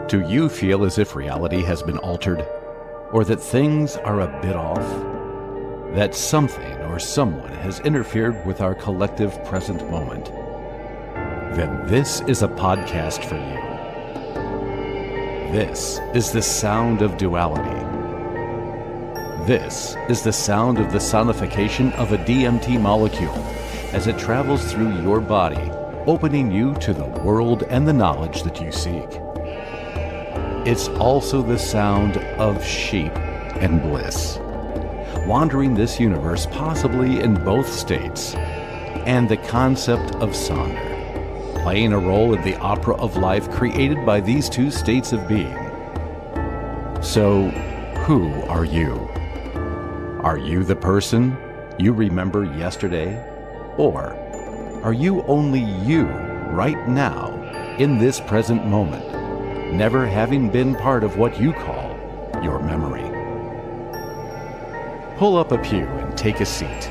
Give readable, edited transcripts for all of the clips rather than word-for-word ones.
Do you feel as if reality has been altered? Or that things are a bit off? That something or someone has interfered with our collective present moment? Then this is a podcast for you. This is the sound of duality. This is the sound of the sonification of a DMT molecule as it travels through your body, opening you to the world and the knowledge that you seek. It's also the sound of sheep and bliss, wandering this universe possibly in both states, and the concept of sonder, playing a role in the opera of life created by these two states of being. So, who are you? Are you the person you remember yesterday? Or are you only you right now in this present moment, never having been part of what you call your memory? Pull up a pew and take a seat.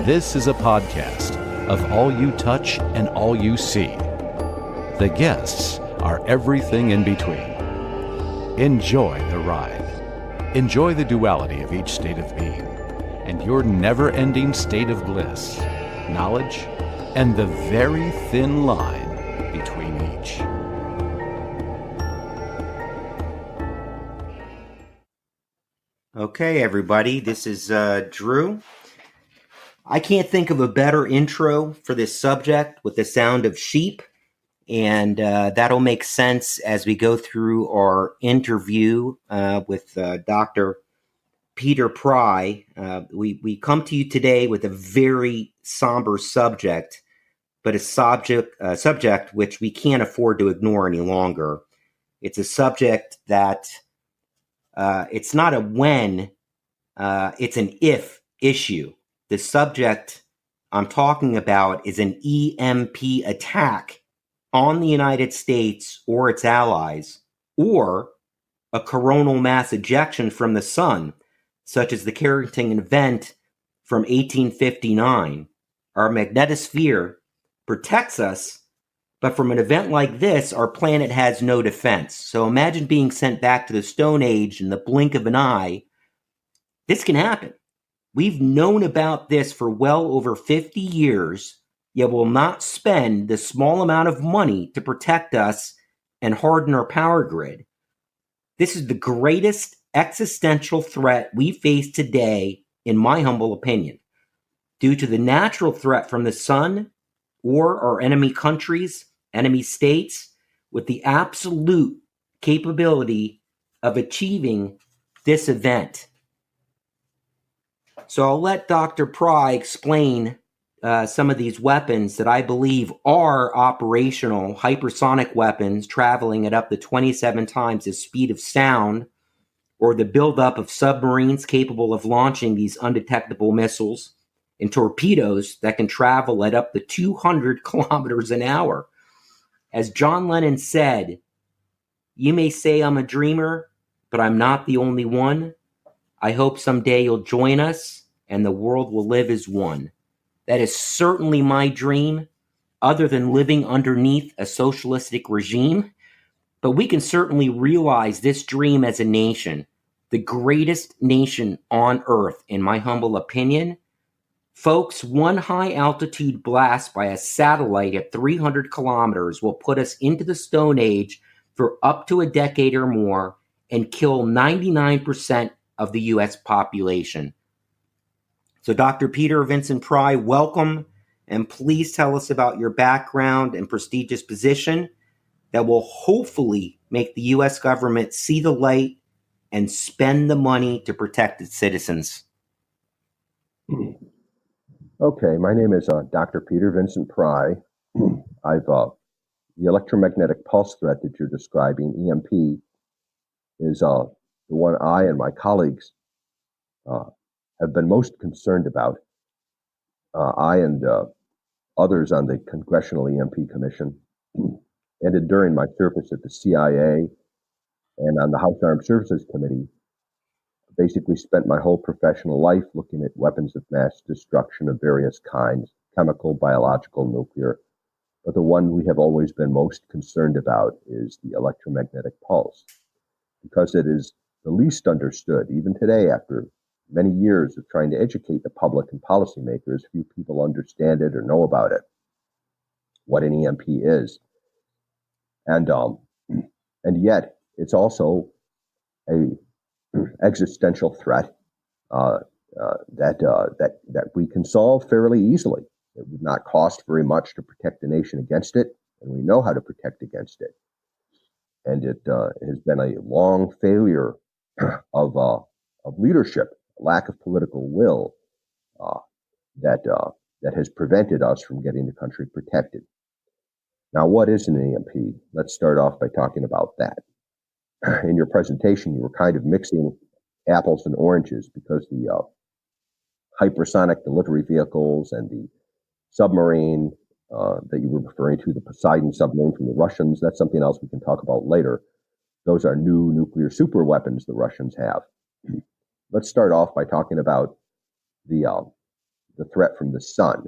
This is a podcast of all you touch and all you see. The guests are everything in between. Enjoy the ride. Enjoy the duality of each state of being and your never-ending state of bliss, knowledge, and the very thin line between each. Okay, everybody, this is Drew. I can't think of a better intro for this subject with the sound of sheep, and that'll make sense as we go through our interview with Dr. Peter Pry. We come to you today with a very somber subject, but a subject which we can't afford to ignore any longer. It's a subject that it's not a when, it's an if issue. The subject I'm talking about is an EMP attack on the United States or its allies, or a coronal mass ejection from the sun, such as the Carrington event from 1859. Our magnetosphere protects us, but from an event like this, our planet has no defense. So imagine being sent back to the Stone Age in the blink of an eye. This can happen. We've known about this for well over 50 years, yet will not spend the small amount of money to protect us and harden our power grid. This is the greatest existential threat we face today, in my humble opinion, due to the natural threat from the sun or our enemy countries, enemy states, with the absolute capability of achieving this event. So I'll let Dr. Pry explain some of these weapons that I believe are operational hypersonic weapons traveling at up to 27 times the speed of sound, or the buildup of submarines capable of launching these undetectable missiles, and torpedoes that can travel at up to 200 kilometers an hour. As John Lennon said, "You may say I'm a dreamer, but I'm not the only one. I hope someday you'll join us and the world will live as one." That is certainly my dream, other than living underneath a socialistic regime. But we can certainly realize this dream as a nation, the greatest nation on earth, in my humble opinion. Folks, one high-altitude blast by a satellite at 300 kilometers will put us into the Stone Age for up to a decade or more and kill 99% of the U.S. population. So Dr. Peter Vincent Pry, welcome, and please tell us about your background and prestigious position that will hopefully make the U.S. government see the light and spend the money to protect its citizens. Okay, my name is Dr. Peter Vincent Pry. The electromagnetic pulse threat that you're describing, EMP, is the one I and my colleagues have been most concerned about. I and others on the Congressional EMP Commission, and during my service at the CIA and on the House Armed Services Committee, basically spent my whole professional life looking at weapons of mass destruction of various kinds, chemical, biological, nuclear, but the one we have always been most concerned about is the electromagnetic pulse, because it is the least understood. Even today, after many years of trying to educate the public and policymakers, few people understand it or know about it, what an EMP is. And yet, it's also a existential threat that we can solve fairly easily. It would not cost very much to protect the nation against it, and we know how to protect against it. And it has been a long failure of leadership, lack of political will that has prevented us from getting the country protected. Now, what is an EMP? Let's start off by talking about that. In your presentation, you were kind of mixing apples and oranges, because the hypersonic delivery vehicles and the submarine that you were referring to, the Poseidon submarine from the Russians, that's something else we can talk about later. Those are new nuclear super weapons the Russians have. Let's start off by talking about the threat from the sun.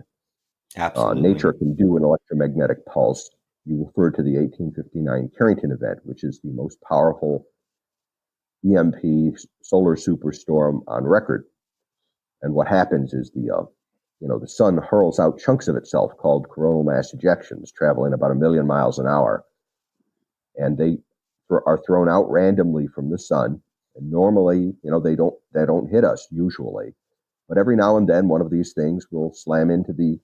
Absolutely. Nature can do an electromagnetic pulse. You referred to the 1859 Carrington event, which is the most powerful EMP solar superstorm on record. And what happens is the sun hurls out chunks of itself called coronal mass ejections, traveling about 1 million miles an hour. And they are thrown out randomly from the sun. And normally, they don't hit us usually. But every now and then, one of these things will slam into the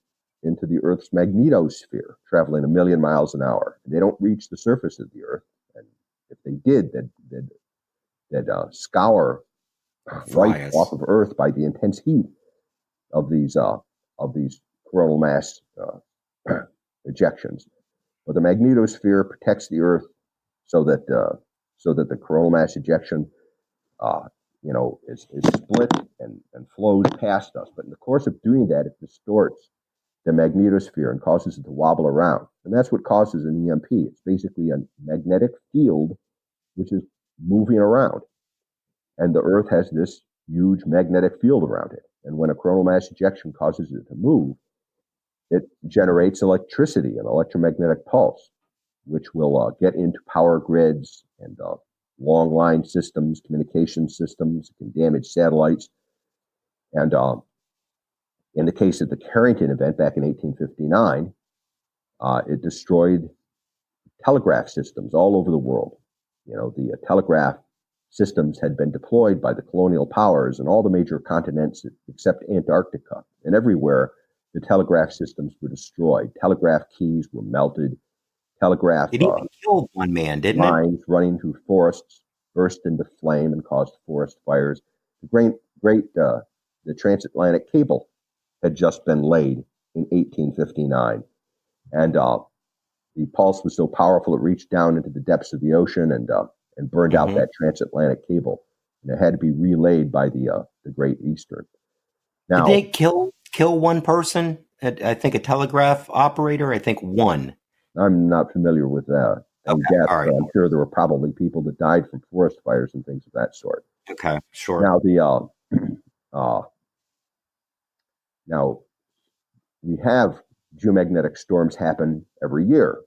Earth's magnetosphere, traveling 1 million miles an hour. And they don't reach the surface of the Earth. And if they did, they'd scour right off of Earth by the intense heat of these coronal mass ejections. But the magnetosphere protects the Earth so that the coronal mass ejection is split and flows past us. But in the course of doing that, it distorts the magnetosphere and causes it to wobble around. And that's what causes an EMP. It's basically a magnetic field which is moving around. And the Earth has this huge magnetic field around it. And when a coronal mass ejection causes it to move, it generates electricity, an electromagnetic pulse, which will get into power grids and long line systems, communication systems. It can damage satellites. And in the case of the Carrington event back in 1859, it destroyed telegraph systems all over the world. The telegraph systems had been deployed by the colonial powers in all the major continents except Antarctica. And everywhere, the telegraph systems were destroyed. Telegraph keys were melted. Telegraph it even killed one man, didn't lines running through forests burst into flame and caused forest fires. The transatlantic cable had just been laid in 1859. And the pulse was so powerful it reached down into the depths of the ocean and burned out that transatlantic cable. And it had to be relayed by the Great Eastern. Now, did they kill one person? I think a telegraph operator. I think one. I'm not familiar with that. Okay, Death, all right. I'm sure there were probably people that died from forest fires and things of that sort. Okay, sure. Now we have geomagnetic storms happen every year.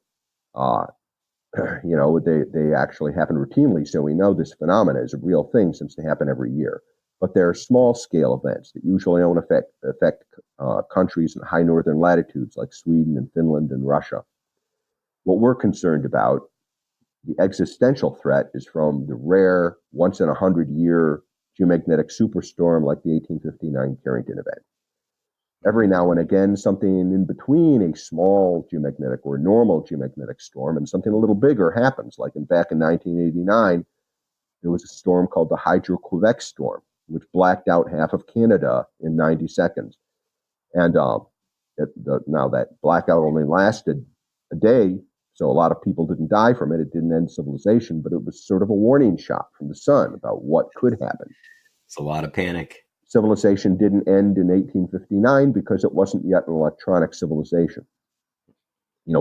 They actually happen routinely, so we know this phenomena is a real thing since they happen every year. But they're small scale events that usually don't affect countries in high northern latitudes like Sweden and Finland and Russia. What we're concerned about, the existential threat, is from the rare once in 100-year geomagnetic superstorm like the 1859 Carrington event. Every now and again, something in between a small geomagnetic or normal geomagnetic storm and something a little bigger happens. Like back in 1989, there was a storm called the Hydro-Quebec storm, which blacked out half of Canada in 90 seconds. And now that blackout only lasted a day, so a lot of people didn't die from it. It didn't end civilization, but it was sort of a warning shot from the sun about what could happen. It's a lot of panic. Civilization didn't end in 1859 because it wasn't yet an electronic civilization.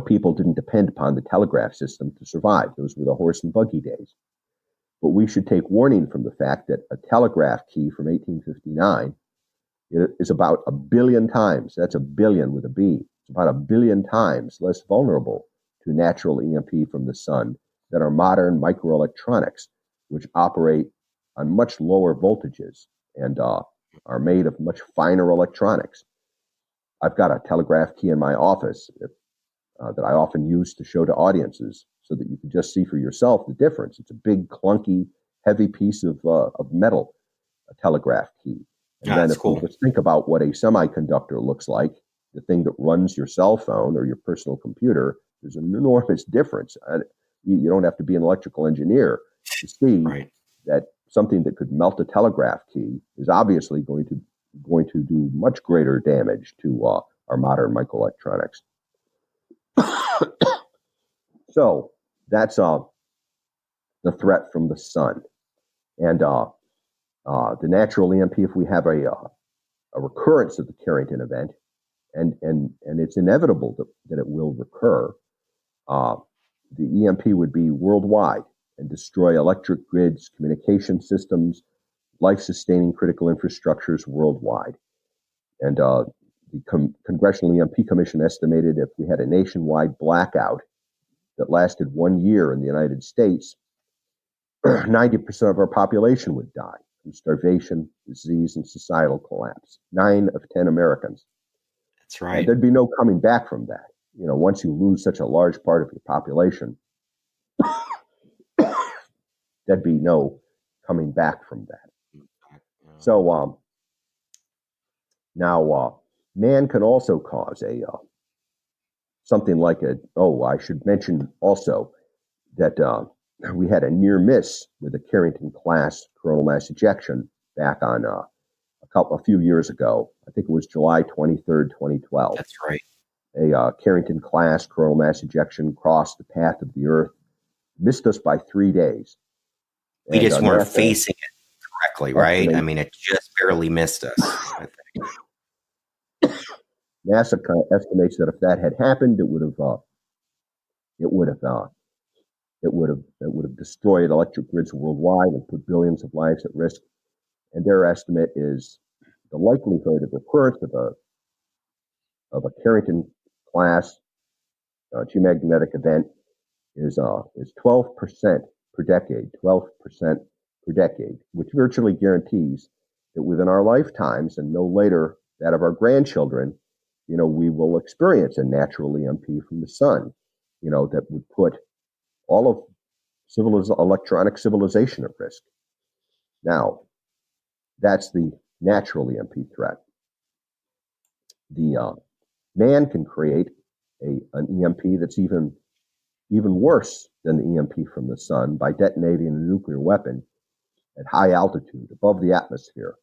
People didn't depend upon the telegraph system to survive. Those were the horse and buggy days. But we should take warning from the fact that a telegraph key from 1859 is about 1 billion times, that's a billion with a B, It's about 1 billion times less vulnerable to natural EMP from the sun than are modern microelectronics, which operate on much lower voltages and are made of much finer electronics. I've got a telegraph key in my office that I often use to show to audiences so that you can just see for yourself the difference. It's a big, clunky, heavy piece of metal, a telegraph key. And then if cool. you just think about what a semiconductor looks like, the thing that runs your cell phone or your personal computer, there's an enormous difference. You don't have to be an electrical engineer to see that something that could melt a telegraph key is obviously going to do much greater damage to our modern microelectronics. So that's the threat from the sun. And the natural EMP, if we have a recurrence of the Carrington event, and it's inevitable that it will recur, the EMP would be worldwide and destroy electric grids, communication systems, life-sustaining critical infrastructures worldwide. And the Congressional EMP Commission estimated if we had a nationwide blackout that lasted 1 year in the United States, 90% of our population would die from starvation, disease, and societal collapse. 9 of 10 Americans. That's right. And there'd be no coming back from that. You know, once you lose such a large part of your population, there'd be no coming back from that. So now man can also cause something like I should mention also that we had a near miss with a Carrington class coronal mass ejection back on a few years ago. I think it was July 23rd, 2012. That's right. A Carrington class coronal mass ejection crossed the path of the Earth, missed us by 3 days. We just weren't facing it correctly, right? I mean, it just barely missed us, I think. NASA estimates that if that had happened, it would have destroyed electric grids worldwide and put billions of lives at risk. And their estimate is the likelihood of recurrence of a Carrington class geomagnetic event is 12% per decade, 12% per decade, which virtually guarantees that within our lifetimes and no later that of our grandchildren, we will experience a natural EMP from the sun, that would put all of electronic civilization at risk. Now, that's the natural EMP threat. The man can create an EMP that's even worse than the EMP from the sun by detonating a nuclear weapon at high altitude above the atmosphere.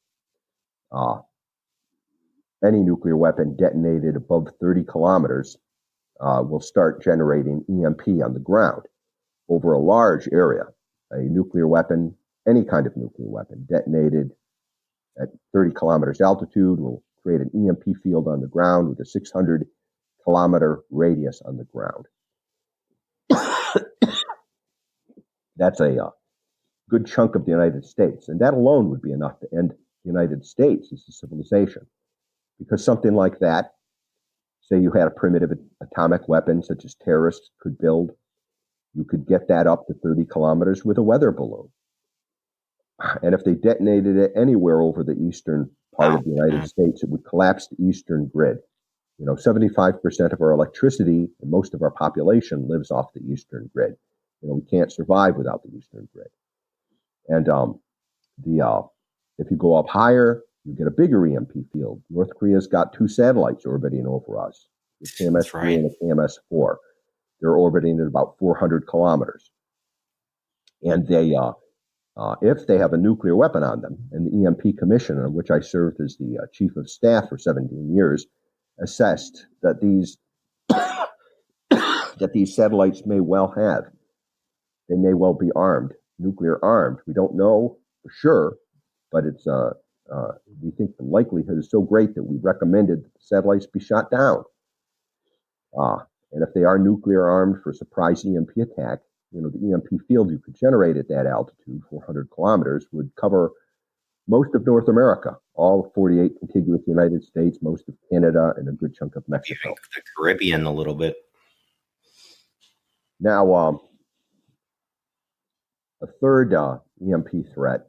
Any nuclear weapon detonated above 30 kilometers will start generating EMP on the ground over a large area. A nuclear weapon, any kind of nuclear weapon detonated at 30 kilometers altitude will create an EMP field on the ground with a 600-kilometer radius on the ground. That's a good chunk of the United States, and that alone would be enough to end the United States as a civilization. Because something like that, say you had a primitive atomic weapon such as terrorists could build, you could get that up to 30 kilometers with a weather balloon. And if they detonated it anywhere over the eastern part of the United States, it would collapse the eastern grid. 75% of our electricity and most of our population lives off the eastern grid. We can't survive without the eastern grid. And if you go up higher, you get a bigger EMP field. North Korea's got 2 satellites orbiting over us, the KMS-3 and the KMS-4. They're orbiting at about 400 kilometers. And they, if they have a nuclear weapon on them, and the EMP Commission, on which I served as the chief of staff for 17 years, assessed that these satellites may well have. They may well be armed, nuclear armed. We don't know for sure, but it's we think the likelihood is so great that we recommended that the satellites be shot down. And if they are nuclear armed for a surprise EMP attack, the EMP field you could generate at that altitude, 400 kilometers, would cover most of North America, all of 48 contiguous United States, most of Canada, and a good chunk of Mexico. The Caribbean a little bit. Now, a third EMP threat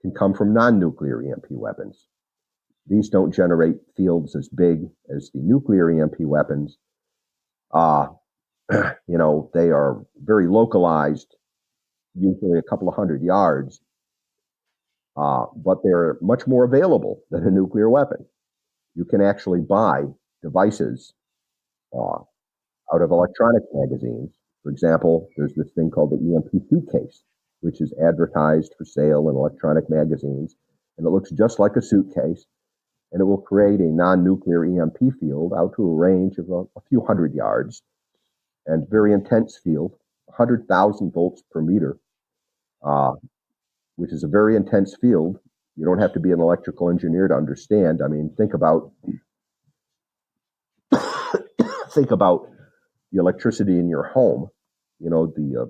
can come from non-nuclear EMP weapons. These don't generate fields as big as the nuclear EMP weapons. They are very localized, usually a couple of 100 yards, but they're much more available than a nuclear weapon. You can actually buy devices out of electronic magazines. For example, there's this thing called the EMP suitcase, which is advertised for sale in electronic magazines, and it looks just like a suitcase, and it will create a non-nuclear EMP field out to a range of a few 100 yards, and very intense field, 100,000 volts per meter, which is a very intense field. You don't have to be an electrical engineer to understand. I mean, think about the electricity in your home. The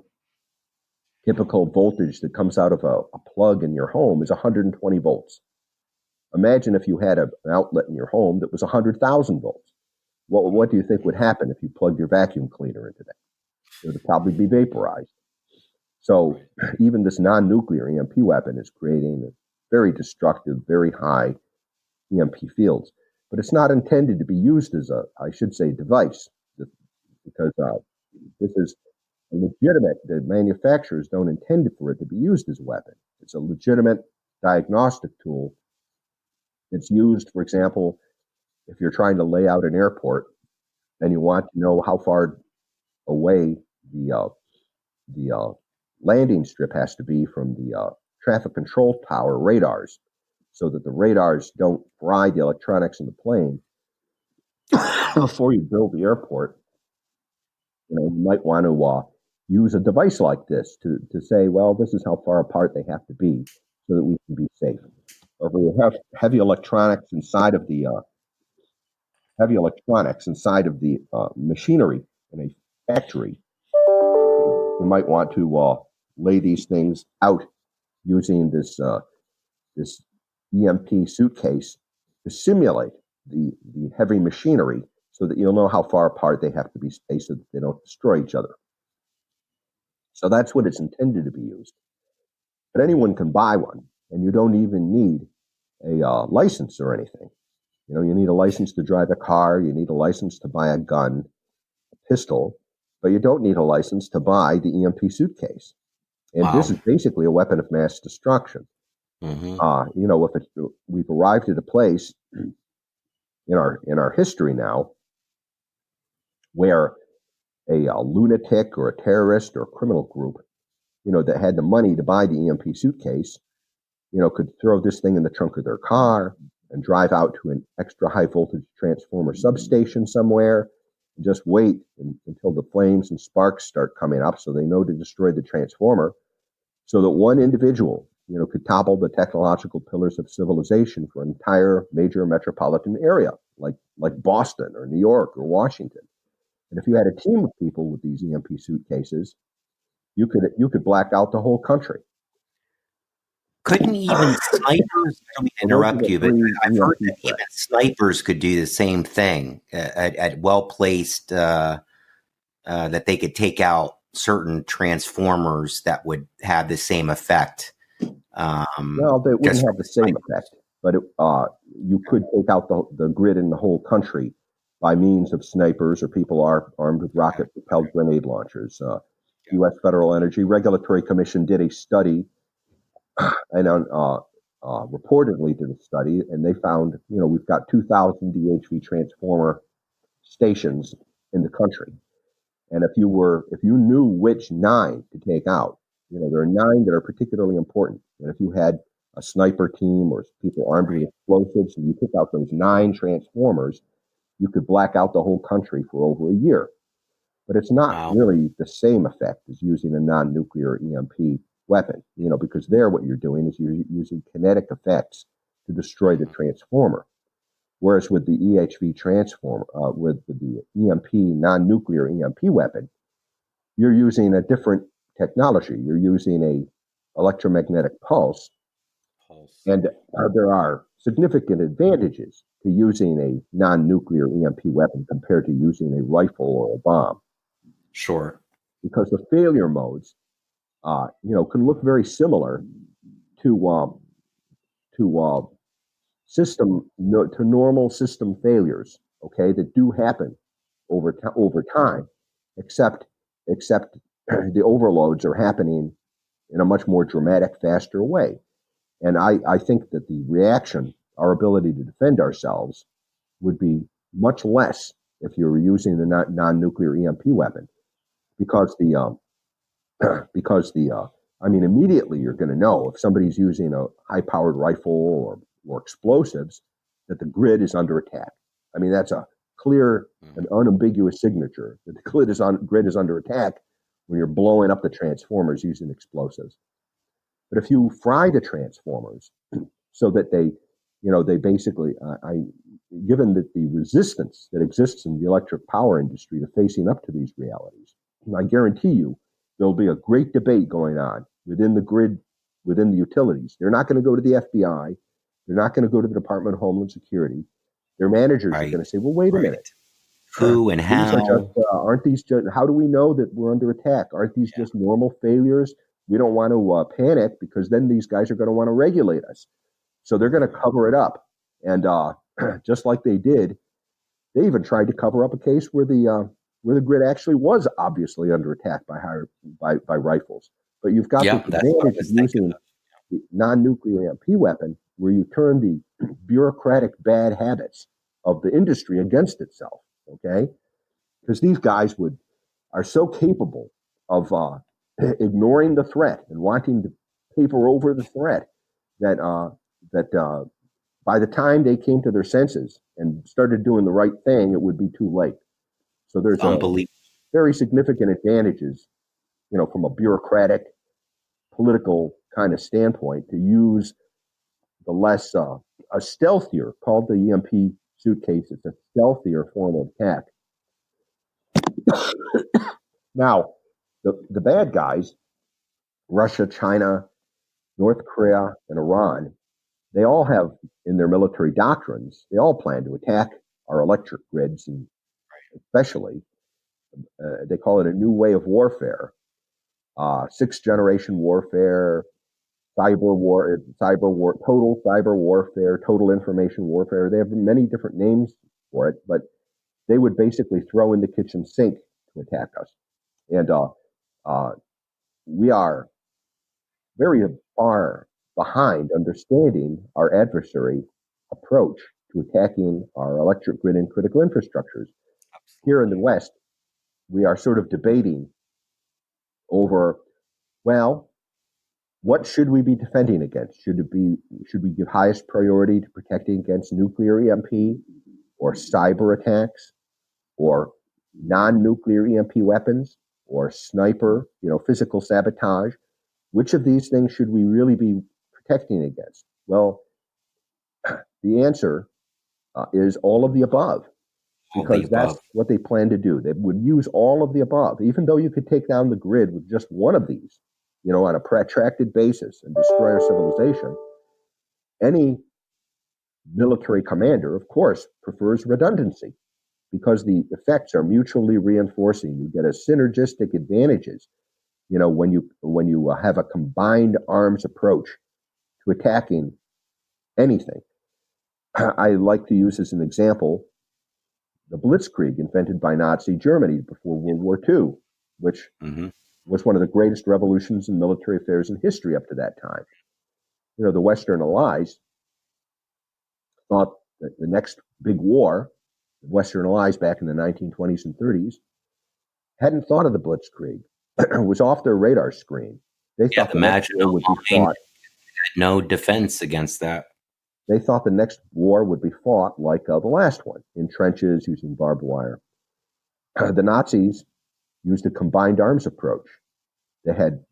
typical voltage that comes out of a plug in your home is 120 volts. Imagine if you had an outlet in your home that was 100,000 volts. What do you think would happen if you plugged your vacuum cleaner into that? It would probably be vaporized. So even this non-nuclear EMP weapon is creating very destructive, very high EMP fields. But it's not intended to be used as device, because this is legitimate. The manufacturers don't intend for it to be used as a weapon. It's a legitimate diagnostic tool. It's used, for example, if you're trying to lay out an airport and you want to know how far away the landing strip has to be from the traffic control tower radars, so that the radars don't fry the electronics in the plane. Before you build the airport, you might want to use a device like this to say, well, this is how far apart they have to be so that we can be safe. Or if we have heavy electronics inside of the machinery in a factory, you might want to lay these things out using this EMP suitcase to simulate the heavy machinery, so that you'll know how far apart they have to be spaced so that they don't destroy each other. So that's what it's intended to be used. But anyone can buy one, and you don't even need a license or anything. You need a license to drive a car, you need a license to buy a gun, a pistol, but you don't need a license to buy the EMP suitcase. And This is basically a weapon of mass destruction. Mm-hmm. We've arrived at a place in our history now where a lunatic or a terrorist or a criminal group, that had the money to buy the EMP suitcase, could throw this thing in the trunk of their car and drive out to an extra high voltage transformer substation somewhere and just wait until the flames and sparks start coming up, so they know to destroy the transformer, so that one individual, could topple the technological pillars of civilization for an entire major metropolitan area like Boston or New York or Washington. And if you had a team of people with these EMP suitcases, you could black out the whole country. Couldn't even snipers, I don't mean to interrupt you, but I've heard that even snipers could do the same thing at well-placed, that they could take out certain transformers that would have the same effect. Well, they wouldn't have the same effect, but you could take out the grid in the whole country by means of snipers or people armed with rocket-propelled grenade launchers. U.S. Federal Energy Regulatory Commission did a study, and reportedly did a study, and they found, we've got 2,000 DHV transformer stations in the country. And if you knew which 9 to take out, there are 9 that are particularly important. And if you had a sniper team or people armed with explosives and you took out those 9 transformers, you could black out the whole country for over a year. But it's not really the same effect as using a non-nuclear EMP weapon, because there what you're doing is you're using kinetic effects to destroy the transformer. Whereas with the EHV transformer, with the EMP, non-nuclear EMP weapon, you're using a different technology. You're using a electromagnetic pulse And there are significant advantages to using a non-nuclear EMP weapon compared to using a rifle or a bomb. Sure. Because the failure modes, can look very similar to normal system failures. Okay, that do happen over time, except the overloads are happening in a much more dramatic, faster way. And I think that the reaction, our ability to defend ourselves, would be much less if you were using the non-nuclear EMP weapon, because immediately you're going to know if somebody's using a high-powered rifle or explosives that the grid is under attack. I mean, that's a clear and unambiguous signature that the grid is under attack when you're blowing up the transformers using explosives. But if you fry the transformers so that they basically, given that the resistance that exists in the electric power industry to facing up to these realities, I guarantee you there'll be a great debate going on within the grid, within the utilities. They're not going to go to the FBI. They're not going to go to the Department of Homeland Security. Their managers are going to say, well, wait a minute. Who and how? Aren't these just, how do we know that we're under attack? Aren't these just normal failures? We don't want to panic, because then these guys are going to want to regulate us. So they're going to cover it up. And just like they did, they even tried to cover up a case where the grid actually was obviously under attack by rifles. But you've got the advantage of using the non-nuclear EMP weapon, where you turn the bureaucratic bad habits of the industry against itself. Okay, because these guys are so capable of ignoring the threat and wanting to paper over the threat that by the time they came to their senses and started doing the right thing, it would be too late. So there's very significant advantages, from a bureaucratic, political kind of standpoint, to use the less a stealthier, called the EMP suitcase. It's a stealthier form of attack. Now, the bad guys, Russia, China, North Korea, and Iran, they all have in their military doctrines, they all plan to attack our electric grids, and especially, they call it a new way of warfare, sixth generation warfare, cyber war, total cyber warfare, total information warfare. They have many different names for it, but they would basically throw in the kitchen sink to attack us. And we are very far behind understanding our adversary approach to attacking our electric grid and critical infrastructures. Here in the West, we are sort of debating over, well, what should we be defending against? Should we give highest priority to protecting against nuclear EMP, or cyber attacks, or non-nuclear EMP weapons, or sniper, physical sabotage? Which of these things should we really be protecting against? Well, the answer is all of the above, because that's what they plan to do. They would use all of the above, even though you could take down the grid with just one of these, on a protracted basis, and destroy our civilization. Any military commander, of course, prefers redundancy, because the effects are mutually reinforcing. You get a synergistic advantages, when you have a combined arms approach to attacking anything. I like to use as an example the Blitzkrieg invented by Nazi Germany before World War II, which was one of the greatest revolutions in military affairs in history up to that time. The Western Allies thought that the next big war, the Western Allies back in the 1920s and 30s, hadn't thought of the Blitzkrieg. It was off their radar screen. They thought the next war would be fought. No defense against that. They thought the next war would be fought like the last one, in trenches using barbed wire. The Nazis used a combined arms approach. They had,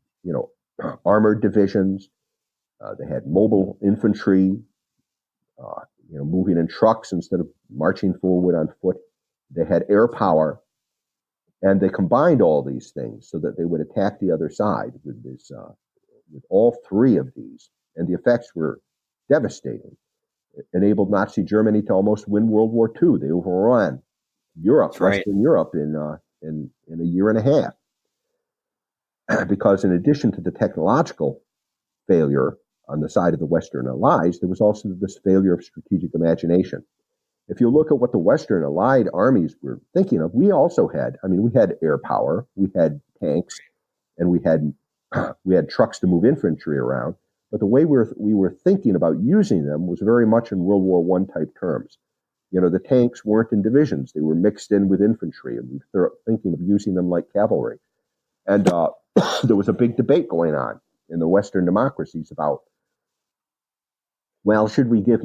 armored divisions. They had mobile infantry, moving in trucks instead of marching forward on foot. They had air power, and they combined all these things so that they would attack the other side with all three of these. And the effects were devastating. It enabled Nazi Germany to almost win World War II. They overran Europe, Western Europe, in a year and a half. Because in addition to the technological failure on the side of the Western Allies, there was also this failure of strategic imagination. If you look at what the Western Allied armies were thinking of, we also had, we had air power, we had tanks, and we had trucks to move infantry around. But the way we were thinking about using them was very much in World War I type terms. The tanks weren't in divisions. They were mixed in with infantry, and we were thinking of using them like cavalry. And there was a big debate going on in the Western democracies about, well, should we give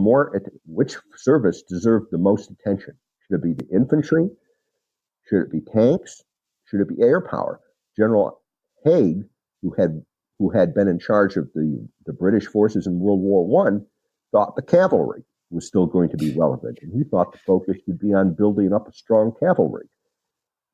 which service deserved the most attention? Should it be the infantry? Should it be tanks? Should it be air power? General Haig, who had been in charge of the British forces in World War I, thought the cavalry was still going to be relevant. And he thought the focus would be on building up a strong cavalry.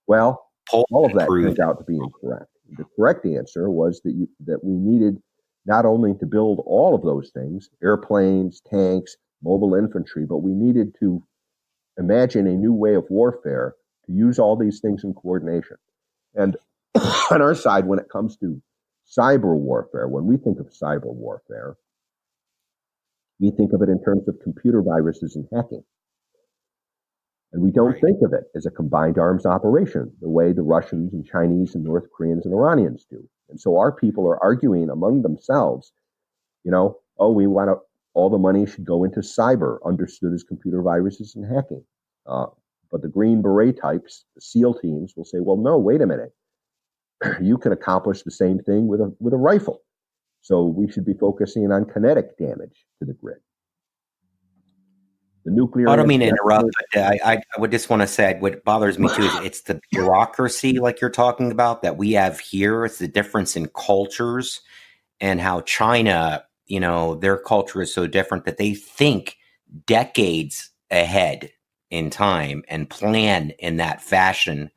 Well, all of that turned out to be incorrect. The correct answer was that we needed not only to build all of those things, airplanes, tanks, mobile infantry, but we needed to imagine a new way of warfare to use all these things in coordination. And on our side, when it comes to cyber warfare, when we think of cyber warfare, we think of it in terms of computer viruses and hacking. And we don't think of it as a combined arms operation, the way the Russians and Chinese and North Koreans and Iranians do. And so our people are arguing among themselves, all the money should go into cyber, understood as computer viruses and hacking. But the Green Beret types, the SEAL teams, will say, well, no, wait a minute. You can accomplish the same thing with a rifle. So we should be focusing on kinetic damage to the grid. The nuclear. I don't mean to interrupt, but I would just want to say what bothers me too is it's the bureaucracy, like you're talking about, that we have here. It's the difference in cultures and how China, their culture is so different that they think decades ahead in time and plan in that fashion,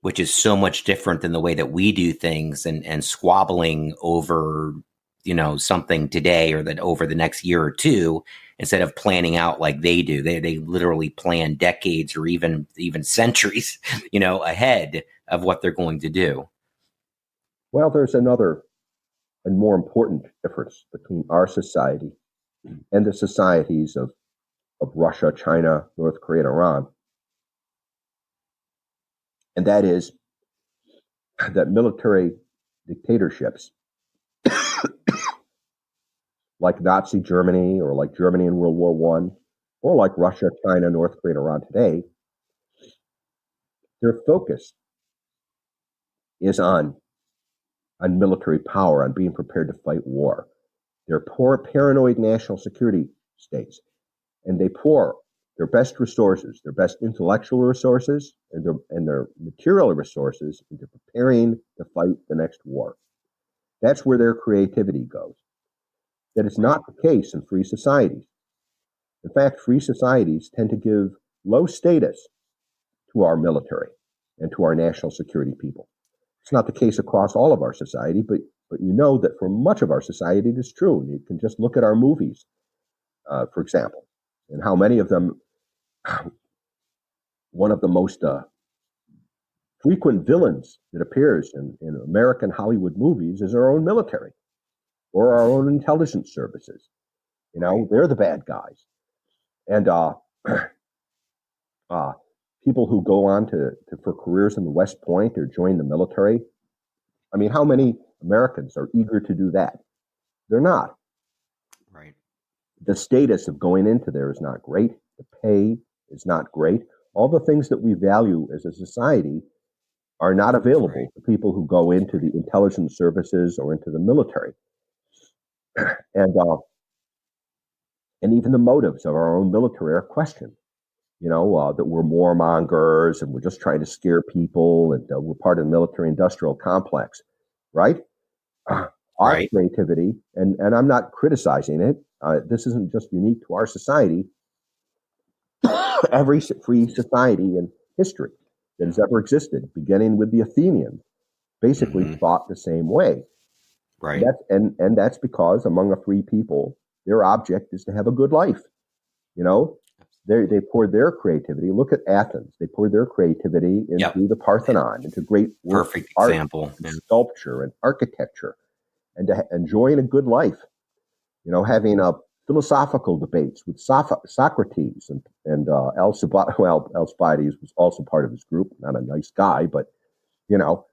which is so much different than the way that we do things and squabbling over, something today or that over the next year or two, instead of planning out like they do. They literally plan decades or even centuries, ahead of what they're going to do. Well, there's another and more important difference between our society and the societies of Russia, China, North Korea, and Iran. And that is that military dictatorships like Nazi Germany or like Germany in World War I or like Russia, China, North Korea, and Iran today, their focus is on military power, on being prepared to fight war. They're poor, paranoid national security states, and they pour their best resources, their best intellectual resources, and their material resources into preparing to fight the next war. That's where their creativity goes. That is not the case in free societies. In fact, free societies tend to give low status to our military and to our national security people. It's not the case across all of our society, but that for much of our society it is true. You can just look at our movies, for example, and how many of them, one of the most frequent villains that appears in American Hollywood movies is our own military or our own intelligence services. They're the bad guys. And people who go on for careers in the West Point or join the military, how many Americans are eager to do that? They're not. Right. The status of going into there is not great. The pay is not great. All the things that we value as a society are not available to people who go into the intelligence services or into the military. And even the motives of our own military are questioned. That we're warmongers and we're just trying to scare people and we're part of the military-industrial complex, right? Our creativity, and I'm not criticizing it. This isn't just unique to our society. Every free society in history that has ever existed, beginning with the Athenians, basically thought the same way. Right. And that's because among a free people, their object is to have a good life. You know, they poured their creativity. Look at Athens. They poured their creativity into the Parthenon, into great works Perfect of art, example. and sculpture and architecture, and enjoying a good life. You know, having philosophical debates with Socrates and Alcibiades. Well, Alcibiades was also part of his group. Not a nice guy, but you know.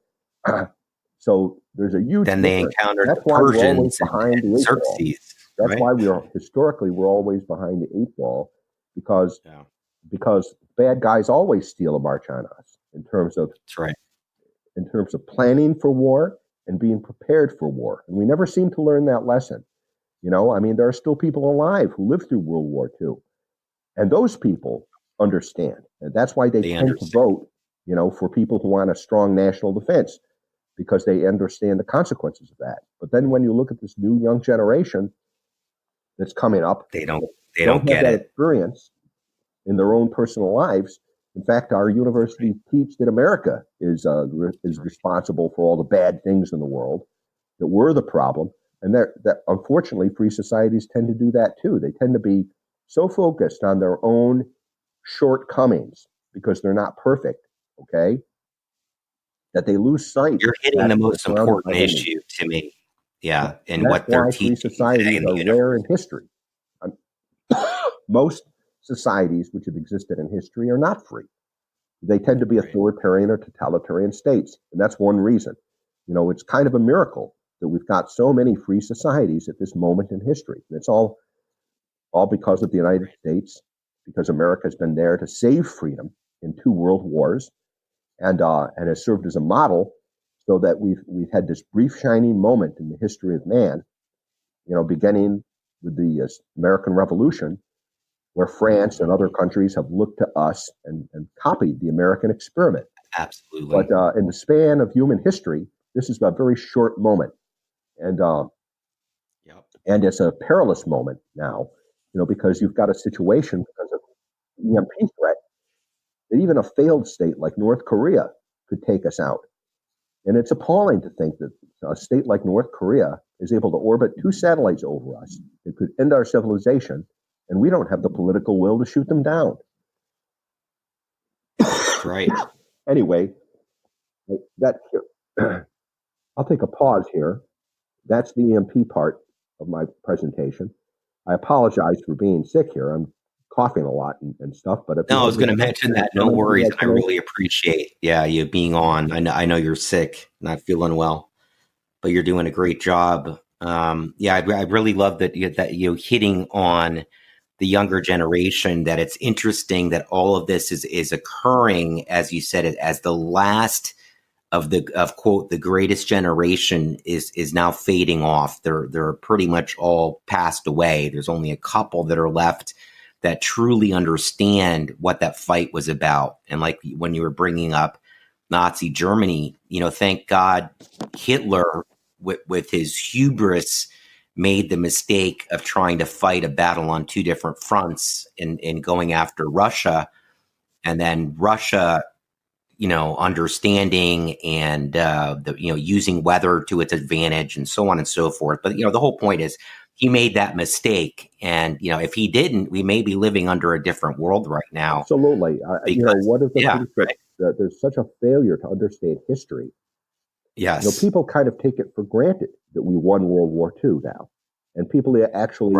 So there's a huge. Then they encountered That's the why we're always Persians behind the eight ball. Xerxes. That's right? why we're always behind the eight ball, because bad guys always steal a march on us in terms of planning for war and being prepared for war, and we never seem to learn that lesson. You know, I mean, there are still people alive who lived through World War II, and those people understand, and that's why they tend to vote, you know, for people who want a strong national defense, because they understand the consequences of that. But then when you look at this new young generation that's coming up, they don't have get that it. experience in their own personal lives. In fact, our universities teach that America is responsible for all the bad things in the world, that we're the problem, and that unfortunately free societies tend to do that too. They tend to be so focused on their own shortcomings because they're not perfect, okay, that they lose sight. You're hitting the most important issue to me. Yeah, and what they're teaching. Free societies are rare in history. Most societies which have existed in history are not free. They tend to be authoritarian or totalitarian states, and that's one reason. You know, it's kind of a miracle that we've got so many free societies at this moment in history. And it's all because of the United States, because America has been there to save freedom in 2 world wars, and has served as a model, so that we've had this brief shining moment in the history of man, you know, beginning with the American Revolution, where France and other countries have looked to us and copied the American experiment. Absolutely. But in the span of human history, this is a very short moment, and it's a perilous moment now, you know, because you've got a situation because of the EMP threat that even a failed state like North Korea could take us out. And it's appalling to think that a state like North Korea is able to orbit 2 satellites over us. It could end our civilization, and we don't have the political will to shoot them down. Right. Anyway, I'll take a pause here. That's the EMP part of my presentation. I apologize for being sick here. I'm coughing a lot and stuff. But I was going to mention that. No worries. I really appreciate you being on. I know you're sick, not feeling well, but you're doing a great job. I really love that you're hitting on the younger generation, that it's interesting that all of this is occurring, as you said, as the last of quote, the greatest generation is now fading off. They're pretty much all passed away. There's only a couple that are left that truly understand what that fight was about. And like when you were bringing up Nazi Germany, you know, thank God Hitler, with his hubris, made the mistake of trying to fight a battle on 2 different fronts in going after Russia, and then Russia, you know, understanding and using weather to its advantage and so on and so forth. But you know, the whole point is he made that mistake, and you know, if he didn't, we may be living under a different world right now. Absolutely. You know, what is the thing that there's such a failure to understand history? Yes. You know, people kind of take it for granted that we won World War II now. And people actually,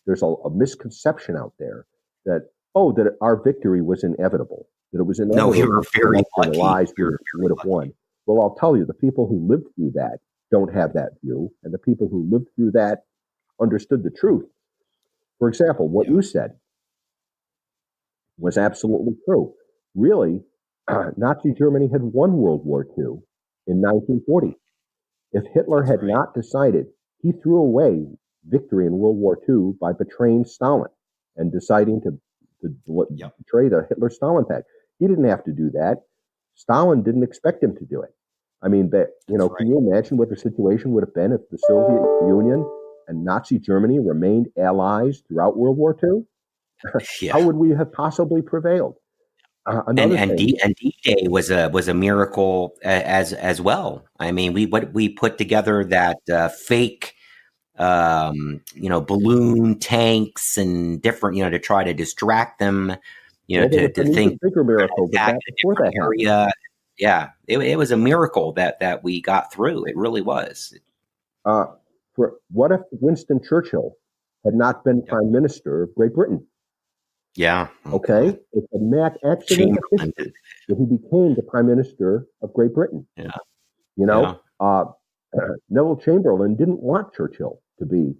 there's a misconception out there that our victory was inevitable, that it was inevitable. No, we were very lucky. Lies we would have won. Well, I'll tell you, the people who lived through that don't have that view, and the people who lived through that understood the truth. For example, what you said was absolutely true. Really, Nazi Germany had won World War II in 1940. If Hitler had not decided, he threw away victory in World War II by betraying Stalin and deciding to betray the Hitler-Stalin pact. He didn't have to do that. Stalin didn't expect him to do it. I mean, can you imagine what the situation would have been if the Soviet Union and Nazi Germany remained allies throughout World War II? How would we have possibly prevailed? And D-Day was a miracle as well. I mean, we put together that fake balloon tanks and different, to try to distract them, Well, there was to an think even bigger miracle that attack that in a before that different happened. area. Yeah, it was a miracle that we got through. It really was. What if Winston Churchill had not been Yep. Prime Minister of Great Britain? Yeah. Oh, Okay, God. it's a mad accident of Chamberlain. history that he became the Prime Minister of Great Britain. Yeah. You Yeah. know, Neville Chamberlain didn't want Churchill to be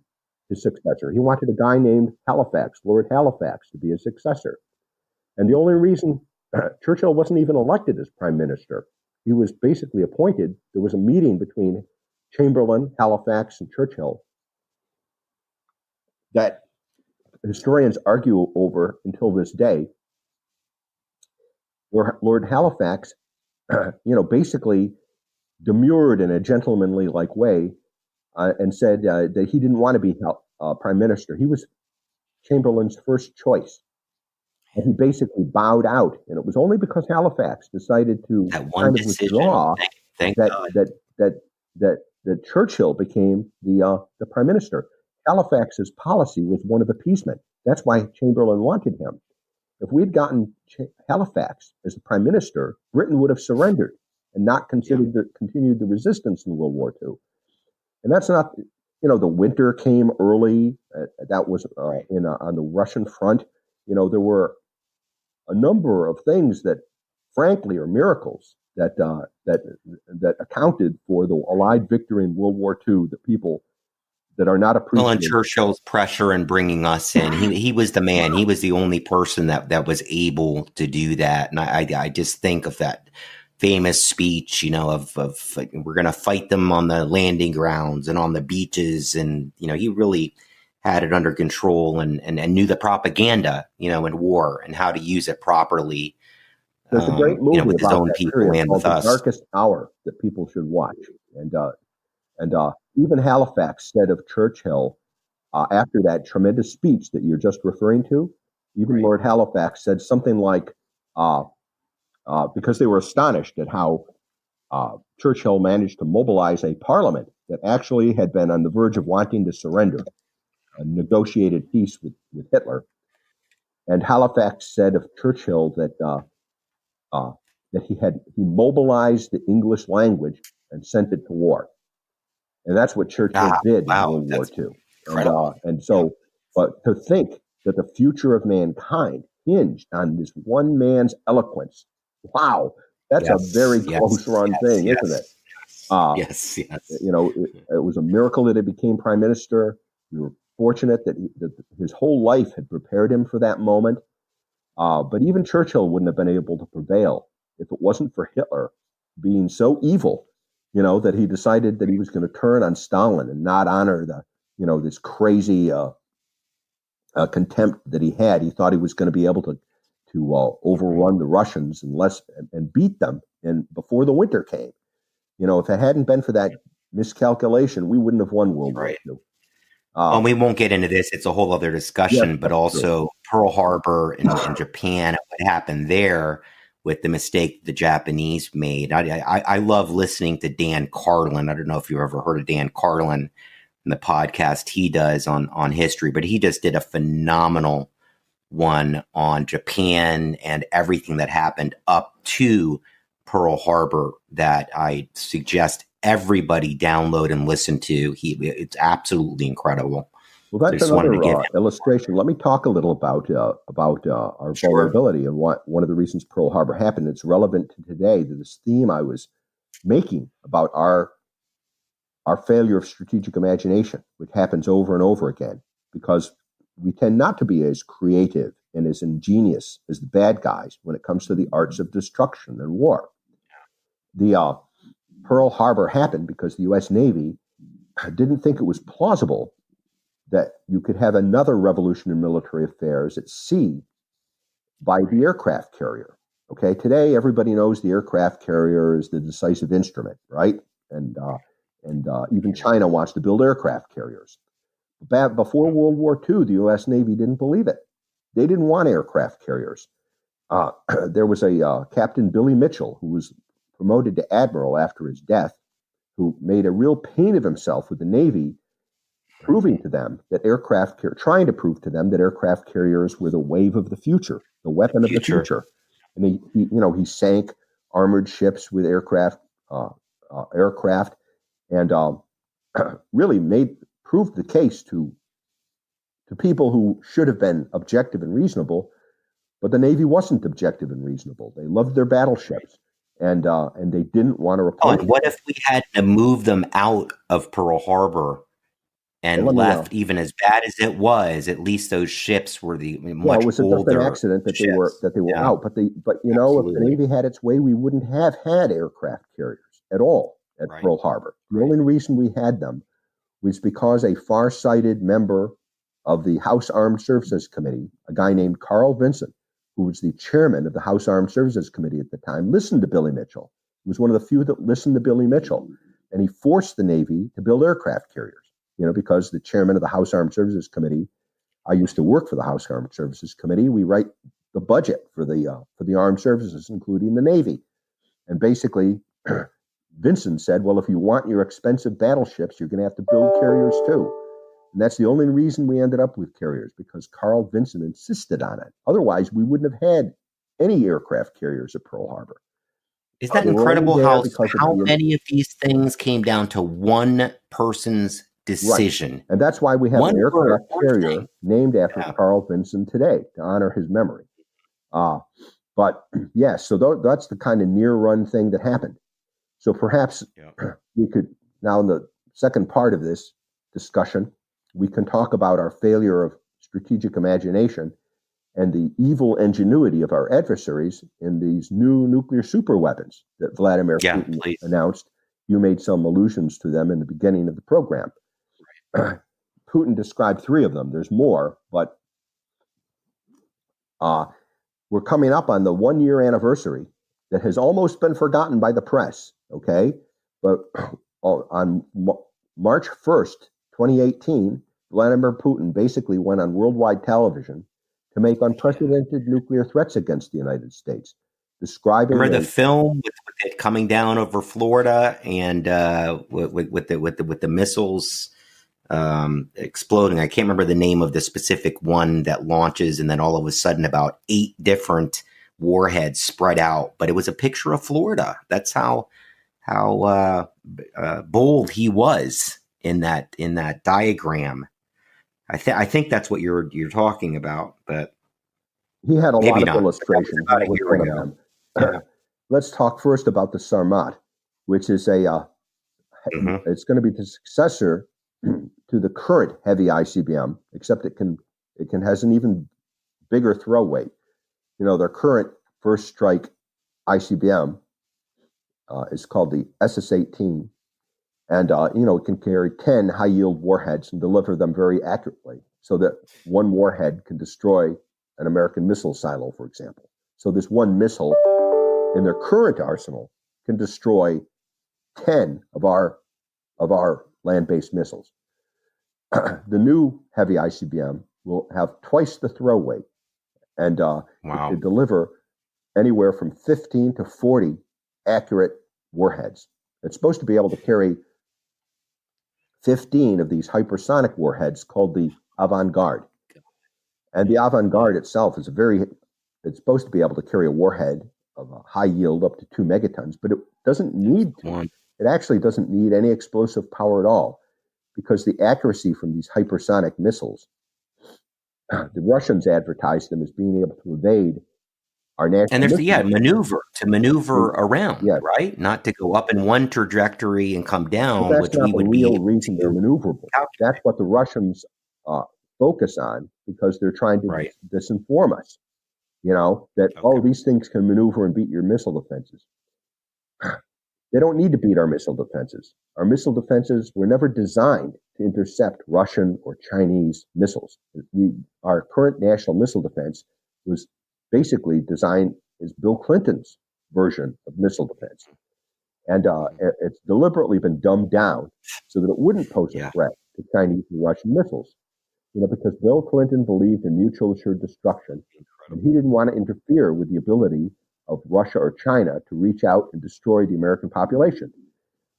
his successor. He wanted a guy named Halifax, Lord Halifax, to be his successor. And the only reason Churchill wasn't even elected as prime minister, he was basically appointed. There was a meeting between Chamberlain, Halifax, and Churchill that historians argue over until this day, where Lord Halifax, basically demurred in a gentlemanly like way and said that he didn't want to be prime minister. He was Chamberlain's first choice. And he basically bowed out. And it was only because Halifax decided to That one kind of decision. withdraw Thank that God. that Churchill became the prime minister. Halifax's policy was one of appeasement. That's why Chamberlain wanted him. If we'd gotten Halifax as the prime minister, Britain would have surrendered and not continued the resistance in World War II. And that's not, the winter came early. That was on the Russian front. There were a number of things that, frankly, are miracles that accounted for the Allied victory in World War II. That people that are not appreciative. Well, and Churchill's pressure in bringing us in, he was the man. He was the only person that was able to do that. And I just think of that famous speech, of we're going to fight them on the landing grounds and on the beaches. And, he really had it under control and knew the propaganda, in war and how to use it properly. There's a great movie with his about own that people period and called with The us. Darkest Hour that people should watch. And even Halifax said of Churchill after that tremendous speech that you're just referring to, even Lord Halifax said something like, because they were astonished at how Churchill managed to mobilize a parliament that actually had been on the verge of wanting to surrender a negotiated peace with Hitler. And Halifax said of Churchill that he mobilized the English language and sent it to war. And that's what Churchill did in World War II. But to think that the future of mankind hinged on this one man's eloquence, wow, that's a very close run thing, isn't it? Yes. It was a miracle that he became prime minister. We were fortunate that his whole life had prepared him for that moment. But even Churchill wouldn't have been able to prevail if it wasn't for Hitler being so evil, that he decided that he was going to turn on Stalin and not honor this crazy contempt that he had. He thought he was going to be able to overrun the Russians and beat them. And before the winter came, if it hadn't been for that miscalculation, we wouldn't have won World War II. Well, we won't get into this. It's a whole other discussion, but also Pearl Harbor in Japan, what happened there with the mistake the Japanese made. I love listening to Dan Carlin. I don't know if you've ever heard of Dan Carlin and the podcast he does on history, but he just did a phenomenal one on Japan and everything that happened up to Pearl Harbor that I suggest everybody download and listen to. It's absolutely incredible. Well, that's another illustration. Let me talk a little about our vulnerability and one of the reasons Pearl Harbor happened. It's relevant to today, to this theme I was making about our failure of strategic imagination, which happens over and over again, because we tend not to be as creative and as ingenious as the bad guys when it comes to the arts of destruction and war. The Pearl Harbor happened because the U.S. Navy didn't think it was plausible that you could have another revolution in military affairs at sea by the aircraft carrier. Okay, today everybody knows the aircraft carrier is the decisive instrument, right? And even China wants to build aircraft carriers. Before World War II, the U.S. Navy didn't believe it. They didn't want aircraft carriers. There was a Captain Billy Mitchell who was promoted to admiral after his death, who made a real pain of himself with the Navy proving to them that trying to prove to them that aircraft carriers were the wave of the future, the weapon of the future. And he sank armored ships with aircraft, and really proved the case to people who should have been objective and reasonable, but the Navy wasn't objective and reasonable. They loved their battleships, and they didn't want to replace. And what if we had to move them out of Pearl Harbor and left, even as bad as it was? At least those ships were it was just an accident that they were out. But if the Navy had its way, we wouldn't have had aircraft carriers at all at Pearl Harbor. The only reason we had them was because a far-sighted member of the House Armed Services Committee, a guy named Carl Vincent, who was the chairman of the House Armed Services Committee at the time, listened to Billy Mitchell. He was one of the few that listened to Billy Mitchell, and he forced the Navy to build aircraft carriers. Because the chairman of the House Armed Services Committee, I used to work for the House Armed Services Committee. We write the budget for the armed services, including the Navy. And basically, Vincent said, well, if you want your expensive battleships, you're going to have to build carriers too. And that's the only reason we ended up with carriers, because Carl Vincent insisted on it. Otherwise, we wouldn't have had any aircraft carriers at Pearl Harbor. Isn't that incredible how many of these things came down to one person's decision? Right. And that's why we have an aircraft carrier named after Carl Vincent today, to honor his memory. But so that's the kind of near-run thing that happened. So perhaps we could, now in the second part of this discussion, we can talk about our failure of strategic imagination and the evil ingenuity of our adversaries in these new nuclear superweapons that Vladimir Putin announced. You made some allusions to them in the beginning of the program. Putin described 3 of them. There's more, but we're coming up on the 1-year anniversary that has almost been forgotten by the press, okay? But on March 1st, 2018, Vladimir Putin basically went on worldwide television to make unprecedented nuclear threats against the United States, describing. Remember the film with it coming down over Florida and with the missiles exploding? I can't remember the name of the specific one that launches, and then all of a sudden, about 8 different warheads spread out. But it was a picture of Florida. That's how bold he was in that diagram. I think that's what you're talking about, but he had a lot of illustrations. Let's talk first about the Sarmat, which is it's going to be the successor to the current heavy ICBM, except it has an even bigger throw weight. Their current first strike ICBM is called the SS-18. And, it can carry 10 high-yield warheads and deliver them very accurately so that one warhead can destroy an American missile silo, for example. So this one missile in their current arsenal can destroy 10 of our land-based missiles. The new heavy ICBM will have twice the throw weight and it can deliver anywhere from 15 to 40 accurate warheads. It's supposed to be able to carry 15 of these hypersonic warheads called the Avant-Garde. And the Avant-Garde itself is it's supposed to be able to carry a warhead of a high yield up to 2 megatons, but it doesn't need to. It actually doesn't need any explosive power at all, because the accuracy from these hypersonic missiles, the Russians advertise them as being able to evade our national. And there's maneuver around, right? Not to go up in one trajectory and come down, but that's not the real reason they're maneuverable. That's what the Russians focus on, because they're trying to disinform us. These things can maneuver and beat your missile defenses. They don't need to beat our missile defenses. Our missile defenses were never designed to intercept Russian or Chinese missiles. Our current national missile defense was basically designed as Bill Clinton's version of missile defense. And it's deliberately been dumbed down so that it wouldn't pose a threat to Chinese and Russian missiles. Because Bill Clinton believed in mutual assured destruction, and he didn't want to interfere with the ability of Russia or China to reach out and destroy the American population.